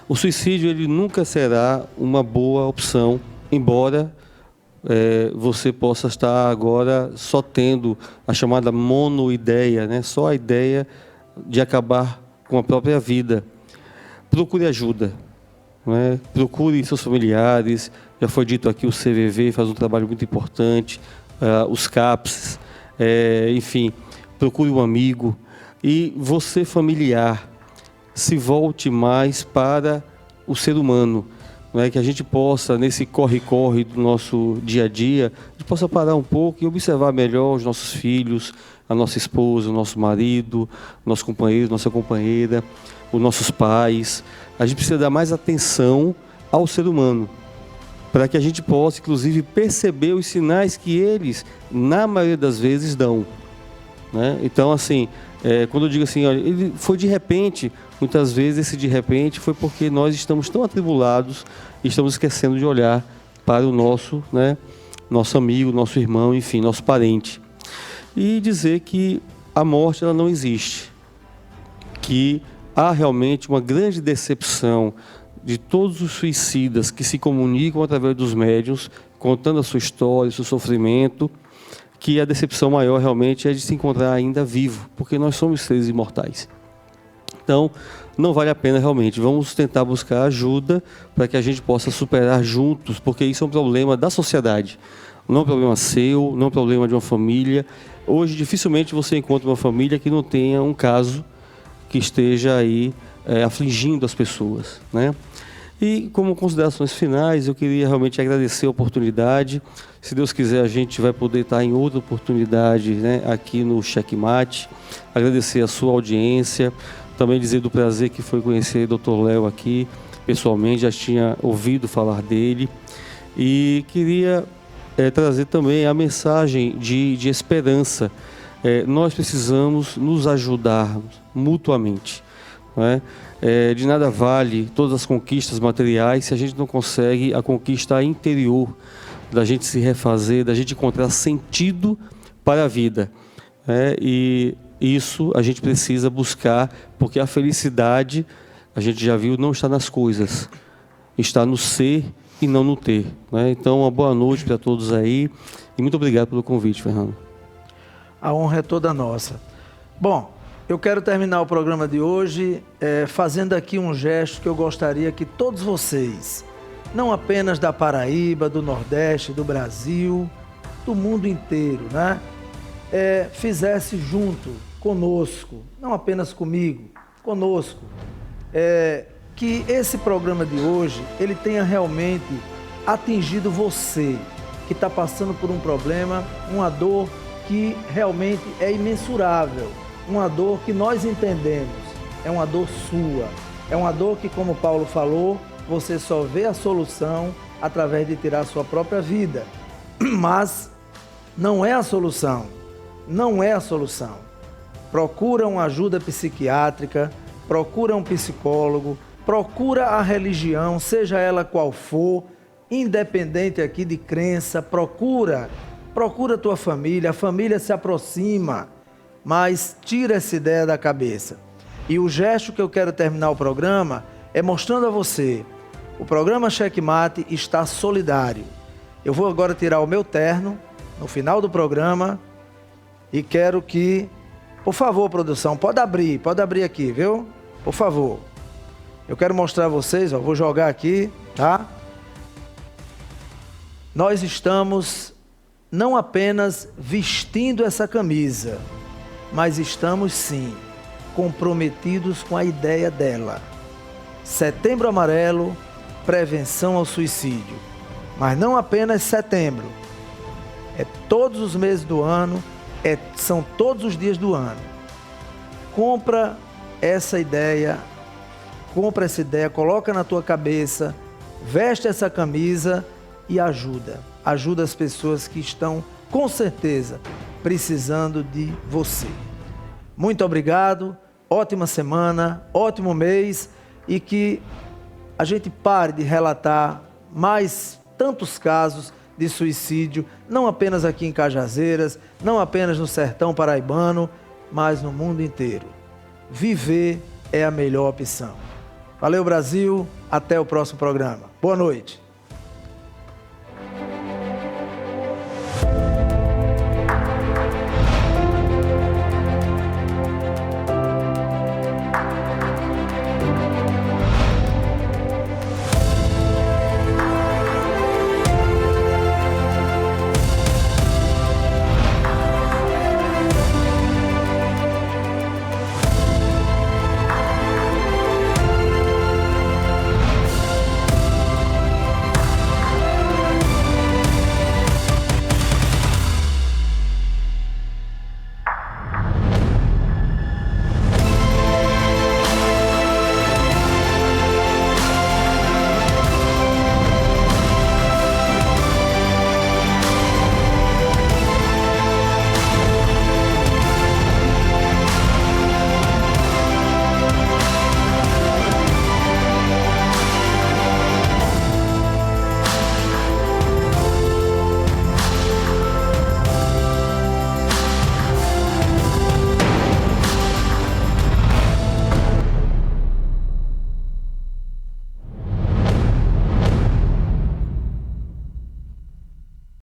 O suicídio, ele nunca será uma boa opção, embora você possa estar agora só tendo a chamada monoideia, né? Só a ideia de acabar com a própria vida. Procure ajuda, né? Procure seus familiares. Já foi dito aqui, o CVV faz um trabalho muito importante, os CAPS, enfim, procure um amigo. E você, familiar, se volte mais para o ser humano, né? Que a gente possa, nesse corre-corre do nosso dia a dia, a gente possa parar um pouco e observar melhor os nossos filhos, a nossa esposa, o nosso marido, nosso companheiro, nossa companheira, os nossos pais. A gente precisa dar mais atenção ao ser humano, para que a gente possa, inclusive, perceber os sinais que eles, na maioria das vezes, dão, né? Então, assim, quando eu digo assim, olha, ele foi de repente, muitas vezes esse de repente foi porque nós estamos tão atribulados e estamos esquecendo de olhar para o nosso, né, nosso amigo, nosso irmão, enfim, nosso parente. E dizer que a morte, ela não existe, que há realmente uma grande decepção de todos os suicidas que se comunicam através dos médiuns, contando a sua história, o seu sofrimento, que a decepção maior realmente é de se encontrar ainda vivo, porque nós somos seres imortais. Então, não vale a pena realmente. Vamos tentar buscar ajuda para que a gente possa superar juntos, porque isso é um problema da sociedade. Não é um problema seu, não é um problema de uma família. Hoje, dificilmente você encontra uma família que não tenha um caso que esteja aí afligindo as pessoas, né? E como considerações finais, eu queria realmente agradecer a oportunidade. Se Deus quiser, a gente vai poder estar em outra oportunidade, né, aqui no Checkmate. Agradecer a sua audiência, também dizer do prazer que foi conhecer o Dr. Léo aqui, pessoalmente, já tinha ouvido falar dele. E queria trazer também a mensagem de esperança. nós precisamos nos ajudarmos mutuamente. Não é? De nada vale todas as conquistas materiais se a gente não consegue a conquista interior, da gente se refazer, da gente encontrar sentido para a vida. E isso a gente precisa buscar, porque a felicidade, a gente já viu, não está nas coisas, está no ser e não no ter. Então, uma boa noite para todos aí e muito obrigado pelo convite, Fernando. A honra é toda nossa. Bom, eu quero terminar o programa de hoje fazendo aqui um gesto que eu gostaria que todos vocês, não apenas da Paraíba, do Nordeste, do Brasil, do mundo inteiro, né? Fizesse junto conosco, não apenas comigo, conosco, que esse programa de hoje, ele tenha realmente atingido você, que está passando por um problema, uma dor que realmente é imensurável, uma dor que nós entendemos, é uma dor sua, é uma dor que, como Paulo falou, você só vê a solução através de tirar a sua própria vida, mas não é a solução, não é a solução. Procura uma ajuda psiquiátrica, procura um psicólogo, procura a religião, seja ela qual for, independente aqui de crença, procura a tua família, a família se aproxima, mas tira essa ideia da cabeça. E o gesto que eu quero terminar o programa é mostrando a você, o programa Checkmate está solidário. Eu vou agora tirar o meu terno, no final do programa, e quero que, por favor, produção, pode abrir aqui, viu? Por favor. Eu quero mostrar a vocês, vou jogar aqui, tá? Nós estamos não apenas vestindo essa camisa, mas estamos sim comprometidos com a ideia dela. Setembro Amarelo, prevenção ao suicídio. Mas não apenas setembro, é todos os meses do ano, são todos os dias do ano. Compra essa ideia, coloca na tua cabeça, veste essa camisa e ajuda as pessoas que estão, com certeza, precisando de você. Muito obrigado, ótima semana, ótimo mês, e que a gente pare de relatar mais tantos casos de suicídio, não apenas aqui em Cajazeiras, não apenas no sertão paraibano, mas no mundo inteiro. Viver é a melhor opção. Valeu, Brasil, até o próximo programa. Boa noite.